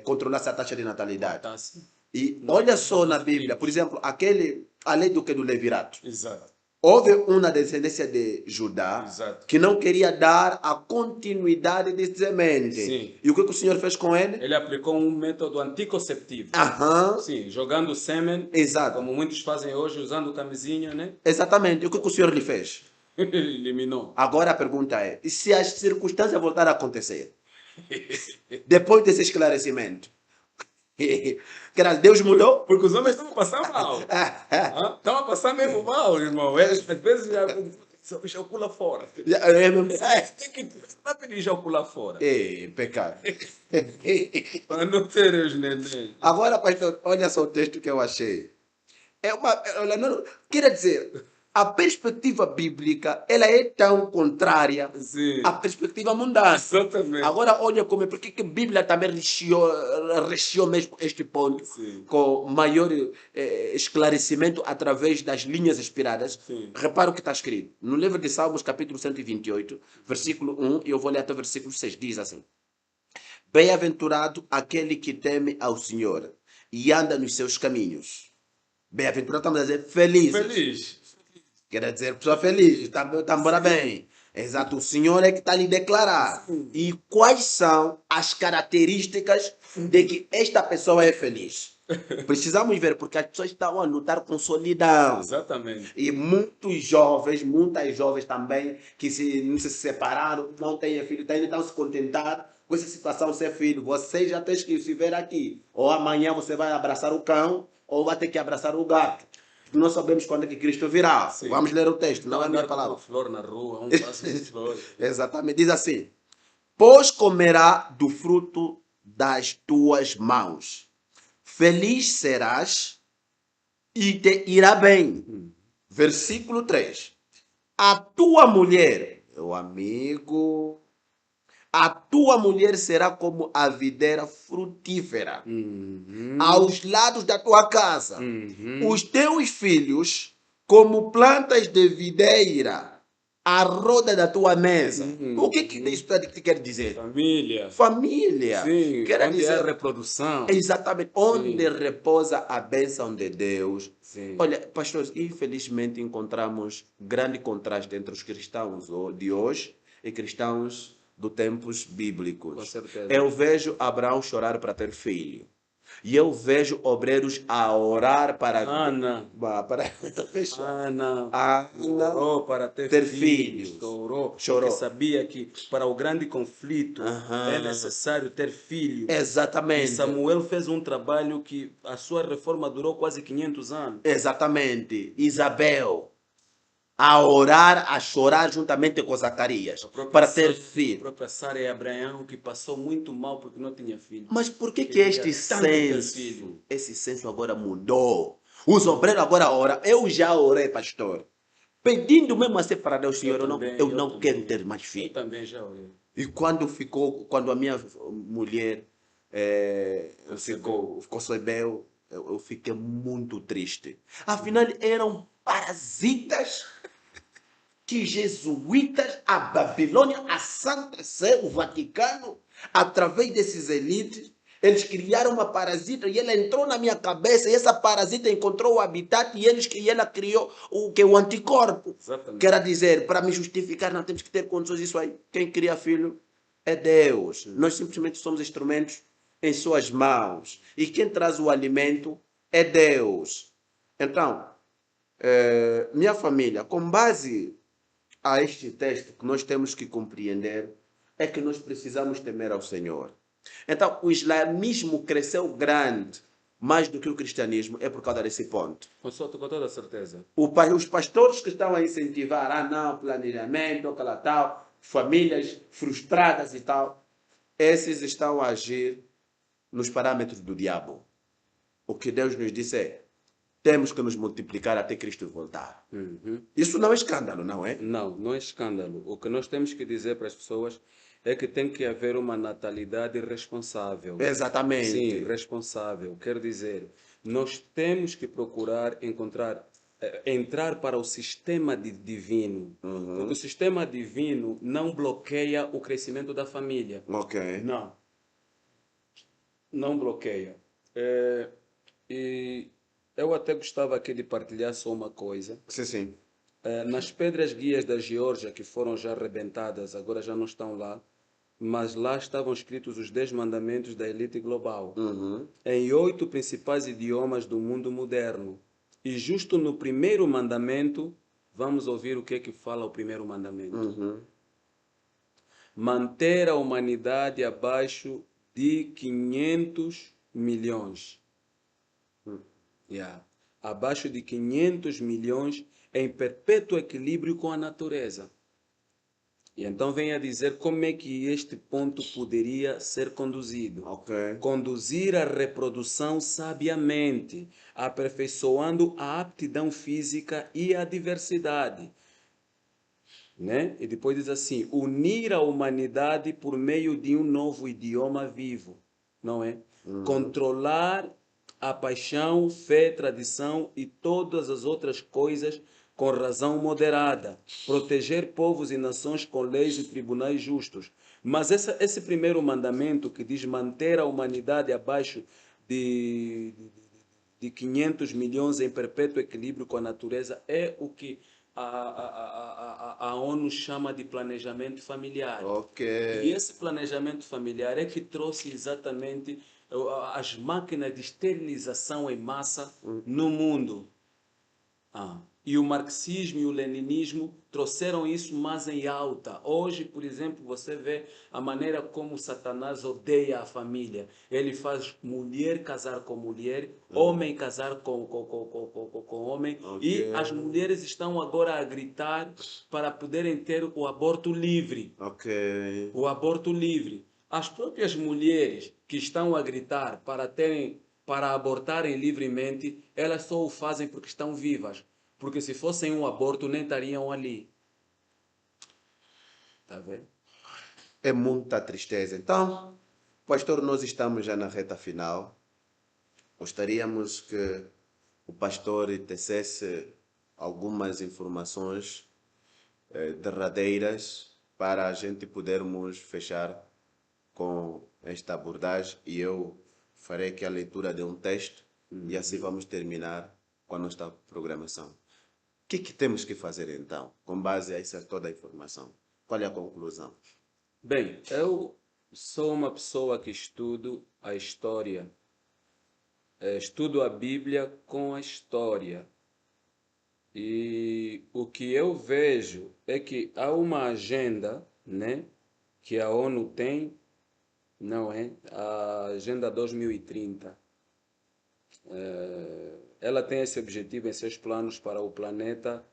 controlasse a taxa de natalidade. Tá, sim. E olha só na Bíblia, por exemplo, a lei do Levirato. Exato. Houve uma descendência de Judá Exato. que não queria dar a continuidade de semente. Sim. E o que o Senhor fez com ele? Ele aplicou um método anticonceptivo. Aham. Sim, jogando sêmen, Exato. como muitos fazem hoje, usando camisinha, né? Exatamente. E o que o Senhor lhe fez? Ele eliminou. Agora a pergunta é: e se as circunstâncias voltarem a acontecer? Depois desse esclarecimento. Deus mudou? Porque os homens estão a passar mal. Estão a passar mesmo mal, irmão. Às vezes já ejacula fora. Tem que rápido ejacular fora. Pecado. Para não ter os neném. Agora, pastor, olha só o texto que eu achei. Quer dizer, a perspectiva bíblica ela é tão contrária Sim. à perspectiva mundana. Exatamente. Agora, olha como porque que a Bíblia também recheou mesmo este ponto Sim. com maior esclarecimento através das linhas inspiradas. Sim. Repara o que está escrito. No livro de Salmos, capítulo 128, versículo 1, e eu vou ler até o versículo 6, diz assim: Bem-aventurado aquele que teme ao Senhor e anda nos seus caminhos. Bem-aventurado, estamos a dizer felizes. Feliz. Quer dizer, pessoa feliz, está embora bem. Exato, o Senhor é que está a lhe declarar. E quais são as características de que esta pessoa é feliz? Precisamos ver, porque as pessoas estão a lutar com solidão. Exatamente. E muitas jovens também, que não se separaram, não têm filho, ainda estão se contentando com essa situação de ser filho. Você já tem que se ver aqui. Ou amanhã você vai abraçar o cão, ou vai ter que abraçar o gato. Nós sabemos quando é que Cristo virá. Sim. Vamos ler o texto, não é a minha palavra. Uma flor na rua, um passo de flor. Exatamente, diz assim: Pois comerá do fruto das tuas mãos. Feliz serás e te irá bem. Versículo 3. A tua mulher, meu amigo, a tua mulher será como a videira frutífera aos lados da tua casa. Os teus filhos como plantas de videira à roda da tua mesa. O que isso quer dizer? Família. Família. Sim, Quer onde há dizer, reprodução. exatamente, onde Sim. repousa a bênção de Deus. Sim. Olha, pastores, infelizmente encontramos grande contraste entre os cristãos de hoje e cristãos dos tempos bíblicos. Com certeza. Eu vejo Abraão chorar para ter filho. E eu vejo obreiros a orar para Ana. para fechar. Ana Ana orou para ter filhos. Chorou. Chorou. Porque sabia que para o grande conflito Aham. é necessário ter filho. E Exatamente. Samuel fez um trabalho que a sua reforma durou quase 500 anos. Exatamente. Isabel a orar, a chorar juntamente com Zacarias A própria para ter A filho. própria Sara e Abraão, que passou muito mal porque não tinha filho. Mas por que Queria este tanto ter senso, filho. esse senso agora mudou? Os obreiros agora oram. Eu já orei, pastor. Pedindo mesmo assim para Deus, Senhor, eu não quero ter mais Eu filho. também já orei. E quando a minha mulher concebeu, eu fiquei muito triste. Afinal, eram parasitas que jesuítas, a Babilônia, a Santa Sé, o Vaticano, através desses elites, eles criaram uma parasita e ela entrou na minha cabeça e essa parasita encontrou o habitat e ela criou o que é o anticorpo. Exatamente. Quer dizer, para me justificar, não temos que ter condições disso aí. Quem cria filho é Deus. Nós simplesmente somos instrumentos em suas mãos. E quem traz o alimento é Deus. Então, minha família, com base a este texto que nós temos que compreender é que nós precisamos temer ao Senhor. Então, o islamismo cresceu grande, mais do que o cristianismo, é por causa desse ponto. Com toda certeza. Os pastores que estão a incentivar, não, planejamento, aquela tal, famílias frustradas e tal, esses estão a agir nos parâmetros do diabo. O que Deus nos disse é, temos que nos multiplicar até Cristo voltar. Isso não é escândalo, não é? Não, não é escândalo. O que nós temos que dizer para as pessoas é que tem que haver uma natalidade responsável. Exatamente. Sim, responsável. Quer dizer, nós temos que procurar entrar para o sistema divino. Porque o sistema divino não bloqueia o crescimento da família. Ok. Não. Não bloqueia. E eu até gostava aqui de partilhar só uma coisa. Sim, sim. Nas pedras guias da Geórgia, que foram já arrebentadas, agora já não estão lá, mas lá estavam escritos os 10 mandamentos da elite global, em 8 principais idiomas do mundo moderno. E justo no primeiro mandamento, vamos ouvir o que é que fala o primeiro mandamento. Manter a humanidade abaixo de 500 milhões. Abaixo de 500 milhões em perpétuo equilíbrio com a natureza. E então vem a dizer como é que este ponto poderia ser conduzido. Ok. Conduzir a reprodução sabiamente, aperfeiçoando a aptidão física e a diversidade. Né? E depois diz assim, unir a humanidade por meio de um novo idioma vivo. Não é? Controlar a paixão, fé, tradição e todas as outras coisas com razão moderada, proteger povos e nações com leis e tribunais justos. Mas esse primeiro mandamento que diz manter a humanidade abaixo de 500 milhões em perpétuo equilíbrio com a natureza é o que a ONU chama de planejamento familiar. Ok. E esse planejamento familiar é que trouxe exatamente as máquinas de esterilização em massa no mundo. E o marxismo e o leninismo trouxeram isso mais em alta. Hoje, por exemplo, você vê a maneira como Satanás odeia a família. Ele faz mulher casar com mulher, homem casar com homem. E as mulheres estão agora a gritar para poderem ter o aborto livre. O aborto livre. As próprias mulheres que estão a gritar para terem para abortarem livremente, elas só o fazem porque estão vivas. Porque se fossem um aborto, nem estariam ali. Está vendo? É muita tristeza. Então, pastor, nós estamos já na reta final. Gostaríamos que o pastor tecesse algumas informações derradeiras para a gente podermos fechar com esta abordagem e eu farei aqui a leitura de um texto e assim vamos terminar com a nossa programação. O que temos que fazer então, com base a essa toda a informação? Qual é a conclusão? Bem, eu sou uma pessoa que estudo a história. Estudo a Bíblia com a história. E o que eu vejo é que há uma agenda, né, que a ONU tem, não é? A Agenda 2030. Ela tem esse objetivo em seus planos para o planeta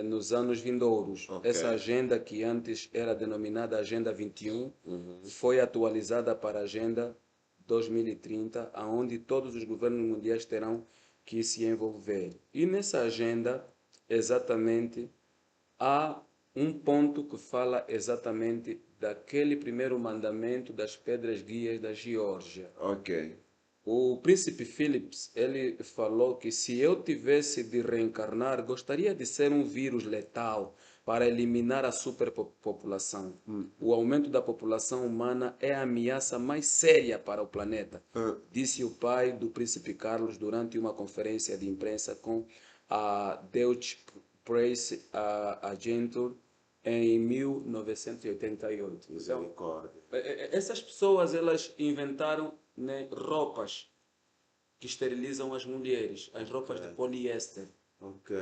nos anos vindouros. Ok. Essa agenda, que antes era denominada Agenda 21, foi atualizada para a Agenda 2030, aonde todos os governos mundiais terão que se envolver. E nessa agenda, exatamente, há um ponto que fala exatamente daquele primeiro mandamento das pedras guias da Geórgia. Ok. O príncipe Philips, ele falou que se eu tivesse de reencarnar, gostaria de ser um vírus letal para eliminar a superpopulação. O aumento da população humana é a ameaça mais séria para o planeta, disse o pai do príncipe Carlos durante uma conferência de imprensa com a Deutsche Presse Agentur em 1988. Então, Misericórdia. essas pessoas, elas inventaram, né, roupas que esterilizam as mulheres, as roupas de poliéster. Ok.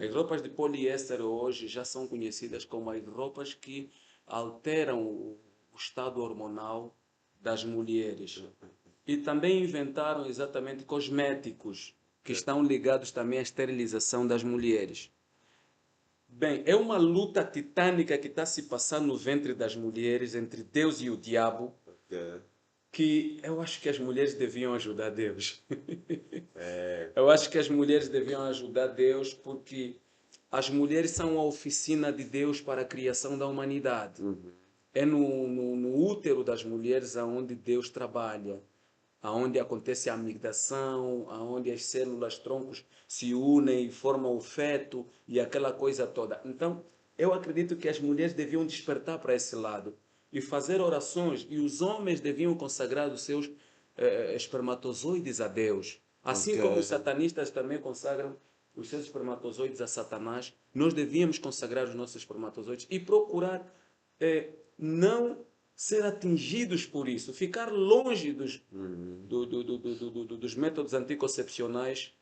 As roupas de poliéster hoje já são conhecidas como as roupas que alteram o estado hormonal das mulheres. E também inventaram exatamente cosméticos que estão ligados também à esterilização das mulheres. Bem, é uma luta titânica que está se passando no ventre das mulheres entre Deus e o diabo, Ok. que eu acho que as mulheres deviam ajudar Deus. Eu acho que as mulheres deviam ajudar Deus porque as mulheres são a oficina de Deus para a criação da humanidade. É no útero das mulheres aonde Deus trabalha, aonde acontece a migração, aonde as células troncos se unem e formam o feto e aquela coisa toda. Então, eu acredito que as mulheres deviam despertar para esse lado e fazer orações, e os homens deviam consagrar os seus espermatozoides a Deus. Assim Ok. como os satanistas também consagram os seus espermatozoides a Satanás, nós devíamos consagrar os nossos espermatozoides e procurar não ser atingidos por isso, ficar longe dos métodos anticoncepcionais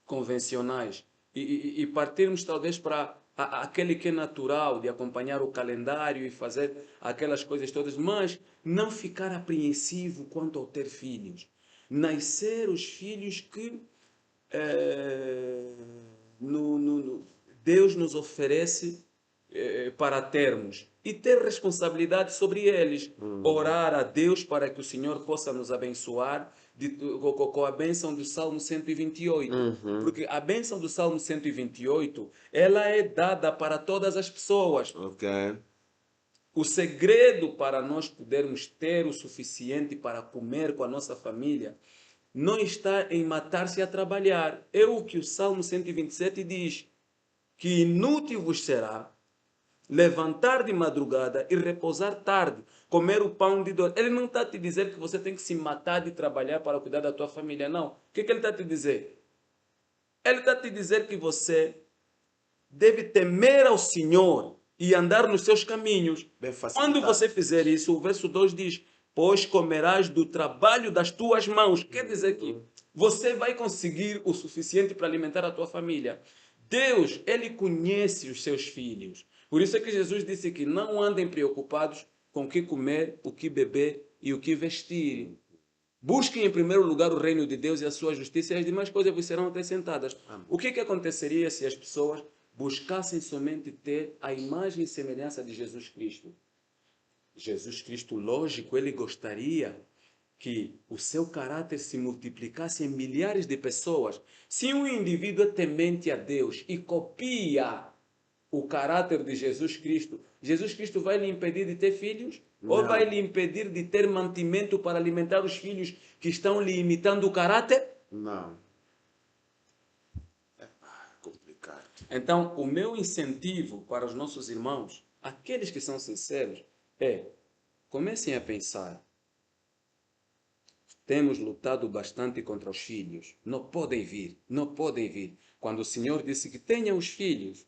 convencionais e partirmos talvez para aquele que é natural, de acompanhar o calendário e fazer aquelas coisas todas, mas não ficar apreensivo quanto ao ter filhos. Nascer os filhos que Deus nos oferece para termos e ter responsabilidade sobre eles. Orar a Deus para que o Senhor possa nos abençoar com a bênção do Salmo 128. Porque a bênção do Salmo 128, ela é dada para todas as pessoas. Ok. O segredo para nós podermos ter o suficiente para comer com a nossa família não está em matar-se a trabalhar. É o que o Salmo 127 diz, que inútil vos será levantar de madrugada e repousar tarde, comer o pão de dor. Ele não está a te dizer que você tem que se matar de trabalhar para cuidar da tua família, não. O que ele está a te dizer? Ele está a te dizer que você deve temer ao Senhor e andar nos seus caminhos. Bem facilitado. Quando você fizer isso, o verso 2 diz, pois comerás do trabalho das tuas mãos. Quer dizer que você vai conseguir o suficiente para alimentar a tua família. Deus, Ele conhece os seus filhos. Por isso é que Jesus disse que não andem preocupados com o que comer, o que beber e o que vestir. Busquem em primeiro lugar o reino de Deus e a sua justiça, e as demais coisas vos serão acrescentadas. O que aconteceria se as pessoas buscassem somente ter a imagem e semelhança de Jesus Cristo? Jesus Cristo, lógico, ele gostaria que o seu caráter se multiplicasse em milhares de pessoas. Se um indivíduo é temente a Deus e copia o caráter de Jesus Cristo vai lhe impedir de ter filhos? Ou Não. vai lhe impedir de ter mantimento para alimentar os filhos que estão lhe imitando o caráter? Não. É complicado. Então, o meu incentivo para os nossos irmãos, aqueles que são sinceros, é: comecem a pensar. Temos lutado bastante contra os filhos. Não podem vir, não podem vir. Quando o Senhor disse que tenham os filhos,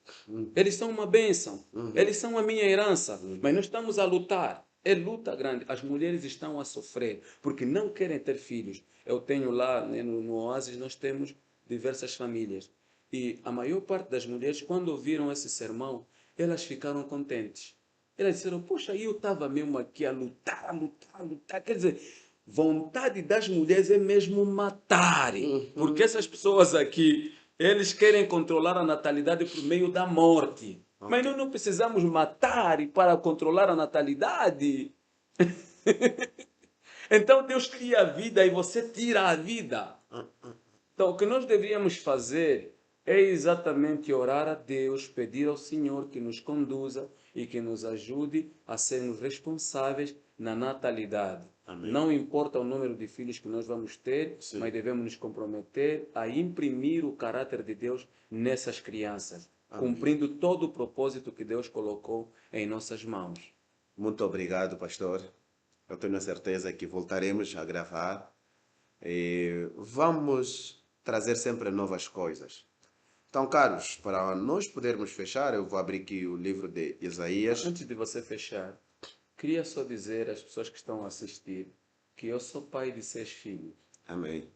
eles são uma bênção, eles são a minha herança, mas nós estamos a lutar. É luta grande. As mulheres estão a sofrer porque não querem ter filhos. Eu tenho lá, né, no Oásis, nós temos diversas famílias. E a maior parte das mulheres, quando ouviram esse sermão, elas ficaram contentes. Elas disseram: poxa, eu estava mesmo aqui a lutar, a lutar, a lutar. Quer dizer, vontade das mulheres é mesmo matarem. Porque essas pessoas aqui, eles querem controlar a natalidade por meio da morte. Mas nós não precisamos matar para controlar a natalidade. Então Deus cria a vida e você tira a vida. Então o que nós deveríamos fazer é exatamente orar a Deus, pedir ao Senhor que nos conduza e que nos ajude a sermos responsáveis na natalidade. Amém. Não importa o número de filhos que nós vamos ter, Sim. mas devemos nos comprometer a imprimir o caráter de Deus nessas crianças, Amém. cumprindo todo o propósito que Deus colocou em nossas mãos. Muito obrigado, pastor. Eu tenho a certeza que voltaremos a gravar e vamos trazer sempre novas coisas. Então, caros, para nós podermos fechar, eu vou abrir aqui o livro de Isaías. Antes de você fechar, queria só dizer às pessoas que estão a assistir que eu sou pai de 6 filhos. Amém.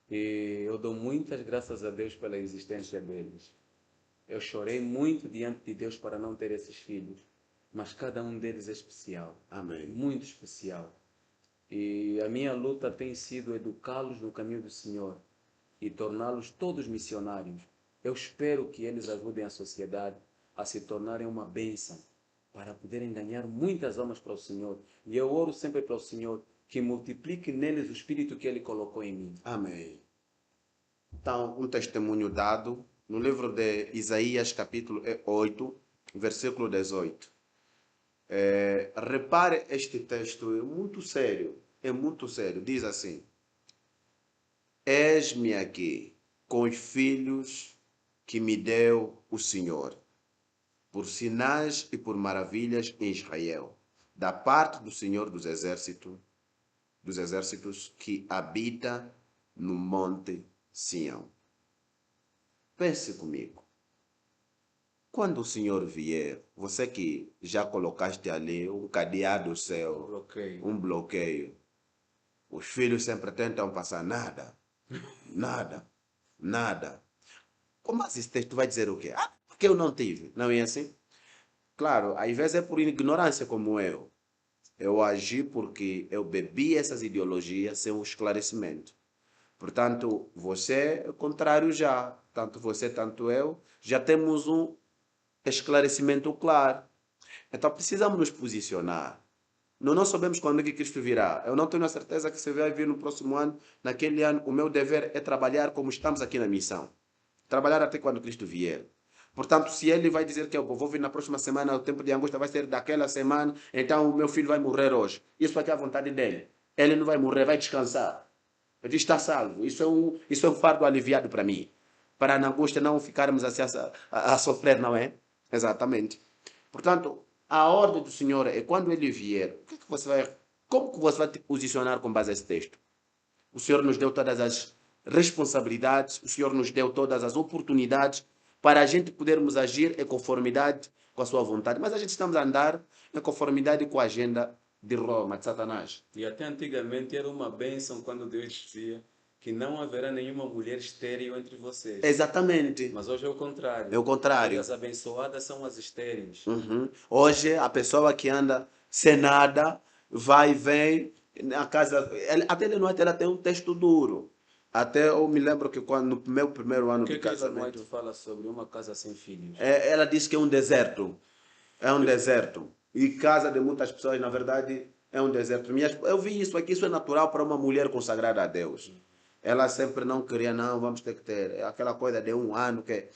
E eu dou muitas graças a Deus pela existência deles. Eu chorei muito diante de Deus para não ter esses filhos, mas cada um deles é especial, Amém. muito especial. E a minha luta tem sido educá-los no caminho do Senhor e torná-los todos missionários. Eu espero que eles ajudem a sociedade a se tornarem uma bênção para poderem ganhar muitas almas para o Senhor. E eu oro sempre para o Senhor que multiplique neles o Espírito que Ele colocou em mim. Amém. Então, um testemunho dado no livro de Isaías, capítulo 8, versículo 18. Repare, este texto é muito sério. É muito sério. Diz assim: Eis-me aqui com os filhos que me deu o Senhor, por sinais e por maravilhas em Israel, da parte do Senhor dos exércitos que habita no monte Sião. Pense comigo. Quando o Senhor vier, você que já colocaste ali um cadeado seu, Bloqueio. um bloqueio, os filhos sempre tentam passar nada, nada, nada. Como assim esse texto vai dizer o quê? Ah, porque eu não tive. Não é assim? Claro, às vezes é por ignorância como eu. Eu agi porque eu bebi essas ideologias sem um esclarecimento. Portanto, você é contrário já. Tanto você, tanto eu, já temos um esclarecimento claro. Então precisamos nos posicionar. Nós não sabemos quando é que Cristo virá. Eu não tenho a certeza que você vai vir no próximo ano. Naquele ano, o meu dever é trabalhar como estamos aqui na missão. Trabalhar até quando Cristo vier. Portanto, se ele vai dizer que eu vou vir na próxima semana, o tempo de angústia vai ser daquela semana, então o meu filho vai morrer hoje. Isso aqui é a vontade dele. Ele não vai morrer, vai descansar. Ele está salvo. Isso é um fardo aliviado para mim. Para na angústia não ficarmos assim a sofrer, não é? Exatamente. Portanto, a ordem do Senhor é quando ele vier, como que você vai te posicionar com base a esse texto? O Senhor nos deu todas as responsabilidades, o Senhor nos deu todas as oportunidades para a gente podermos agir em conformidade com a sua vontade. Mas a gente estamos a andar em conformidade com a agenda de Roma, de Satanás. E até antigamente era uma bênção quando Deus dizia que não haverá nenhuma mulher estéril entre vocês. Exatamente. Mas hoje é o contrário. É o contrário. As abençoadas são as estéreis. Hoje, a pessoa que anda sem nada, vai e vem, na casa, até de noite ela tem um texto duro. Até eu me lembro que quando, no meu primeiro ano O que de é que a casamento, White fala sobre uma casa sem filhos? ela disse que é um deserto. É um deserto. E casa de muitas pessoas, na verdade, é um deserto. Eu vi isso aqui, isso é natural para uma mulher consagrada a Deus. Ela sempre não queria, não, vamos ter que ter aquela coisa de um ano que...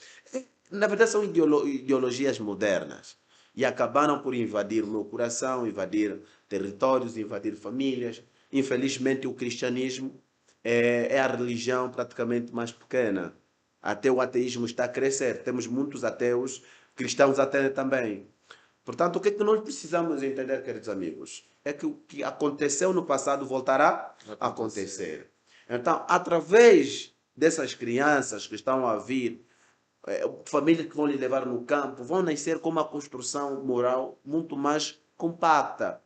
Na verdade são ideologias modernas e acabaram por invadir o meu coração, invadir territórios, invadir famílias. Infelizmente o cristianismo é a religião praticamente mais pequena. Até o ateísmo está a crescer. Temos muitos ateus, cristãos até também. Portanto, o que é que nós precisamos entender, queridos amigos? É que o que aconteceu no passado voltará a acontecer. Então, através dessas crianças que estão a vir, famílias que vão lhe levar no campo, vão nascer com uma construção moral muito mais compacta.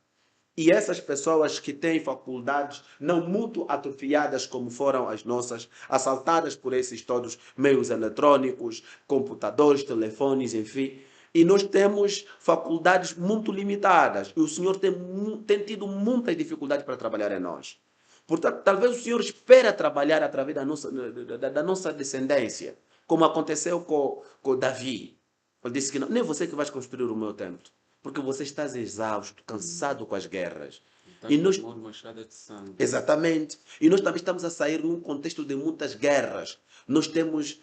E essas pessoas que têm faculdades não muito atrofiadas como foram as nossas, assaltadas por esses todos meios eletrônicos, computadores, telefones, enfim. E nós temos faculdades muito limitadas. E o Senhor tem tido muitas dificuldades para trabalhar em nós. Portanto, talvez o Senhor espera trabalhar através da nossa descendência, como aconteceu com Davi. Ele disse que não, nem você que vais construir o meu templo, porque você está exausto, cansado com as guerras. Estás E nós, com uma machada de sangue. exatamente. E nós também estamos a sair num contexto de muitas guerras. Nós temos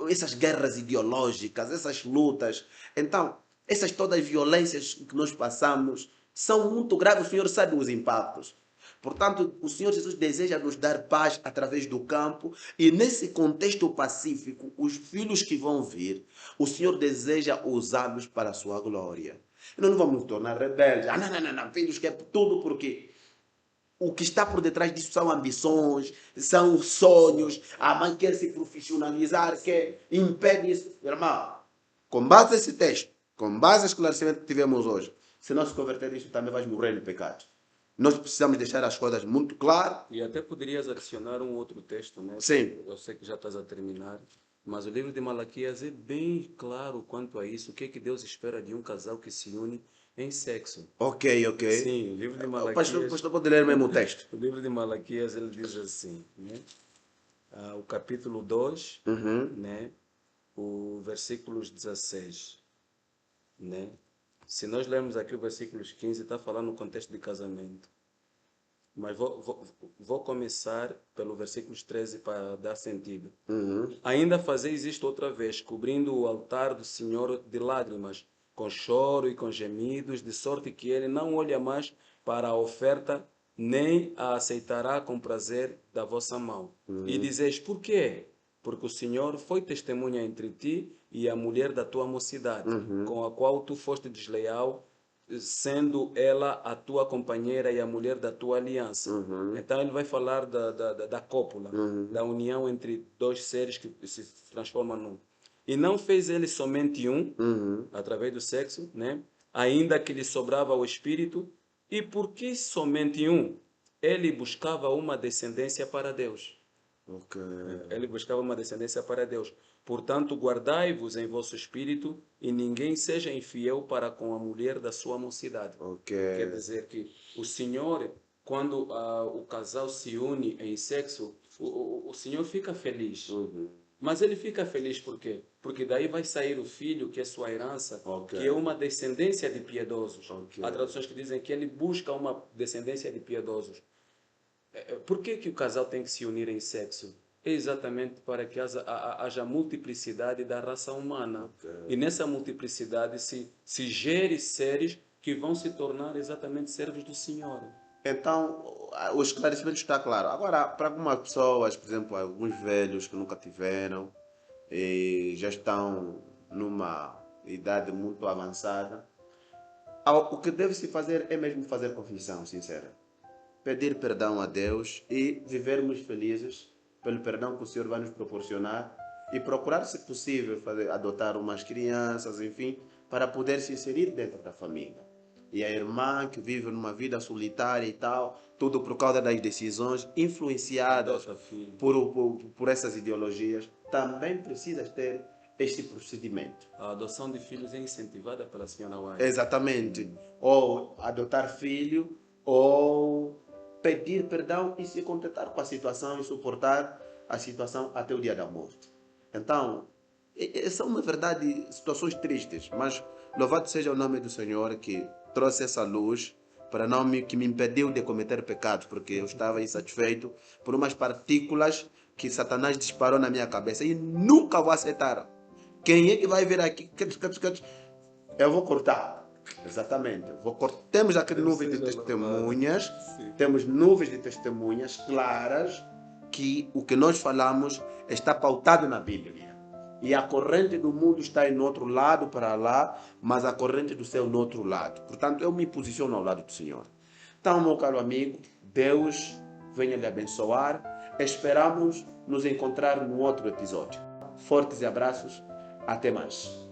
essas guerras ideológicas, essas lutas. Então, essas todas as violências que nós passamos são muito graves. O Senhor sabe os impactos. Portanto, o Senhor Jesus deseja nos dar paz através do campo e nesse contexto pacífico, os filhos que vão vir, o Senhor deseja usá-los para a sua glória. E nós não vamos nos tornar rebeldes. Ah, não, filhos quer tudo porque o que está por detrás disso são ambições, são sonhos, a mãe quer se profissionalizar, quer impede isso. Irmão, com base nesse texto, com base no esclarecimento que tivemos hoje, se não se converter isso, também vais morrer no pecado. Nós precisamos deixar as coisas muito claras. E até poderias adicionar um outro texto, né? Sim. Eu sei que já estás a terminar, mas o livro de Malaquias é bem claro quanto a isso. O que é que Deus espera de um casal que se une em sexo? Ok. Sim, o livro de O Malaquias... pastor pode ler mesmo o texto. O livro de Malaquias, ele diz assim, né? O capítulo 2, né? O versículos 16, né? Se nós lermos aqui o versículos 15, está falando no contexto de casamento. Mas vou começar pelo versículos 13 para dar sentido. Ainda fazeis isto outra vez, cobrindo o altar do Senhor de lágrimas, com choro e com gemidos, de sorte que ele não olha mais para a oferta, nem a aceitará com prazer da vossa mão. E dizeis, por quê? Porque o Senhor foi testemunha entre ti e a mulher da tua mocidade, com a qual tu foste desleal, sendo ela a tua companheira e a mulher da tua aliança. Então ele vai falar da cópula, da união entre dois seres que se transformam num. E não fez ele somente um, através do sexo, né? Ainda que lhe sobrava o espírito. E por que somente um? Ele buscava uma descendência para Deus. Ele buscava uma descendência para Deus. Portanto, guardai-vos em vosso espírito e ninguém seja infiel para com a mulher da sua mocidade. Quer dizer que o Senhor, quando o casal se une em sexo, o Senhor fica feliz. Mas ele fica feliz por quê? Porque daí vai sair o filho, que é sua herança, que é uma descendência de piedosos. Há traduções que dizem que ele busca uma descendência de piedosos. Por que o casal tem que se unir em sexo? É exatamente para que haja multiplicidade da raça humana. E nessa multiplicidade se gere seres que vão se tornar exatamente servos do Senhor. Então, o esclarecimento está claro. Agora, para algumas pessoas, por exemplo, alguns velhos que nunca tiveram e já estão numa idade muito avançada, o que deve-se fazer é mesmo fazer confissão sincera. Pedir perdão a Deus e vivermos felizes pelo perdão que o Senhor vai nos proporcionar e procurar, se possível, adotar umas crianças, enfim, para poder se inserir dentro da família. E a irmã que vive numa vida solitária e tal, tudo por causa das decisões influenciadas por essas ideologias, também precisa ter este procedimento. A adoção de filhos é incentivada pela senhora White. Exatamente. Ou adotar filho, ou pedir perdão e se contentar com a situação e suportar a situação até o dia da morte. Então, são, na verdade, situações tristes, mas louvado seja o nome do Senhor que trouxe essa luz para não me, que me impediu de cometer pecados, porque eu estava insatisfeito por umas partículas que Satanás disparou na minha cabeça e nunca vou aceitar. Quem é que vai vir aqui? Eu vou cortar. Exatamente. Temos aqui nuvens de testemunhas, temos nuvens de testemunhas claras que o que nós falamos está pautado na Bíblia. E a corrente do mundo está em outro lado para lá, mas a corrente do céu no outro lado. Portanto, eu me posiciono ao lado do Senhor. Então, meu caro amigo, Deus venha lhe abençoar. Esperamos nos encontrar no outro episódio. Fortes abraços. Até mais.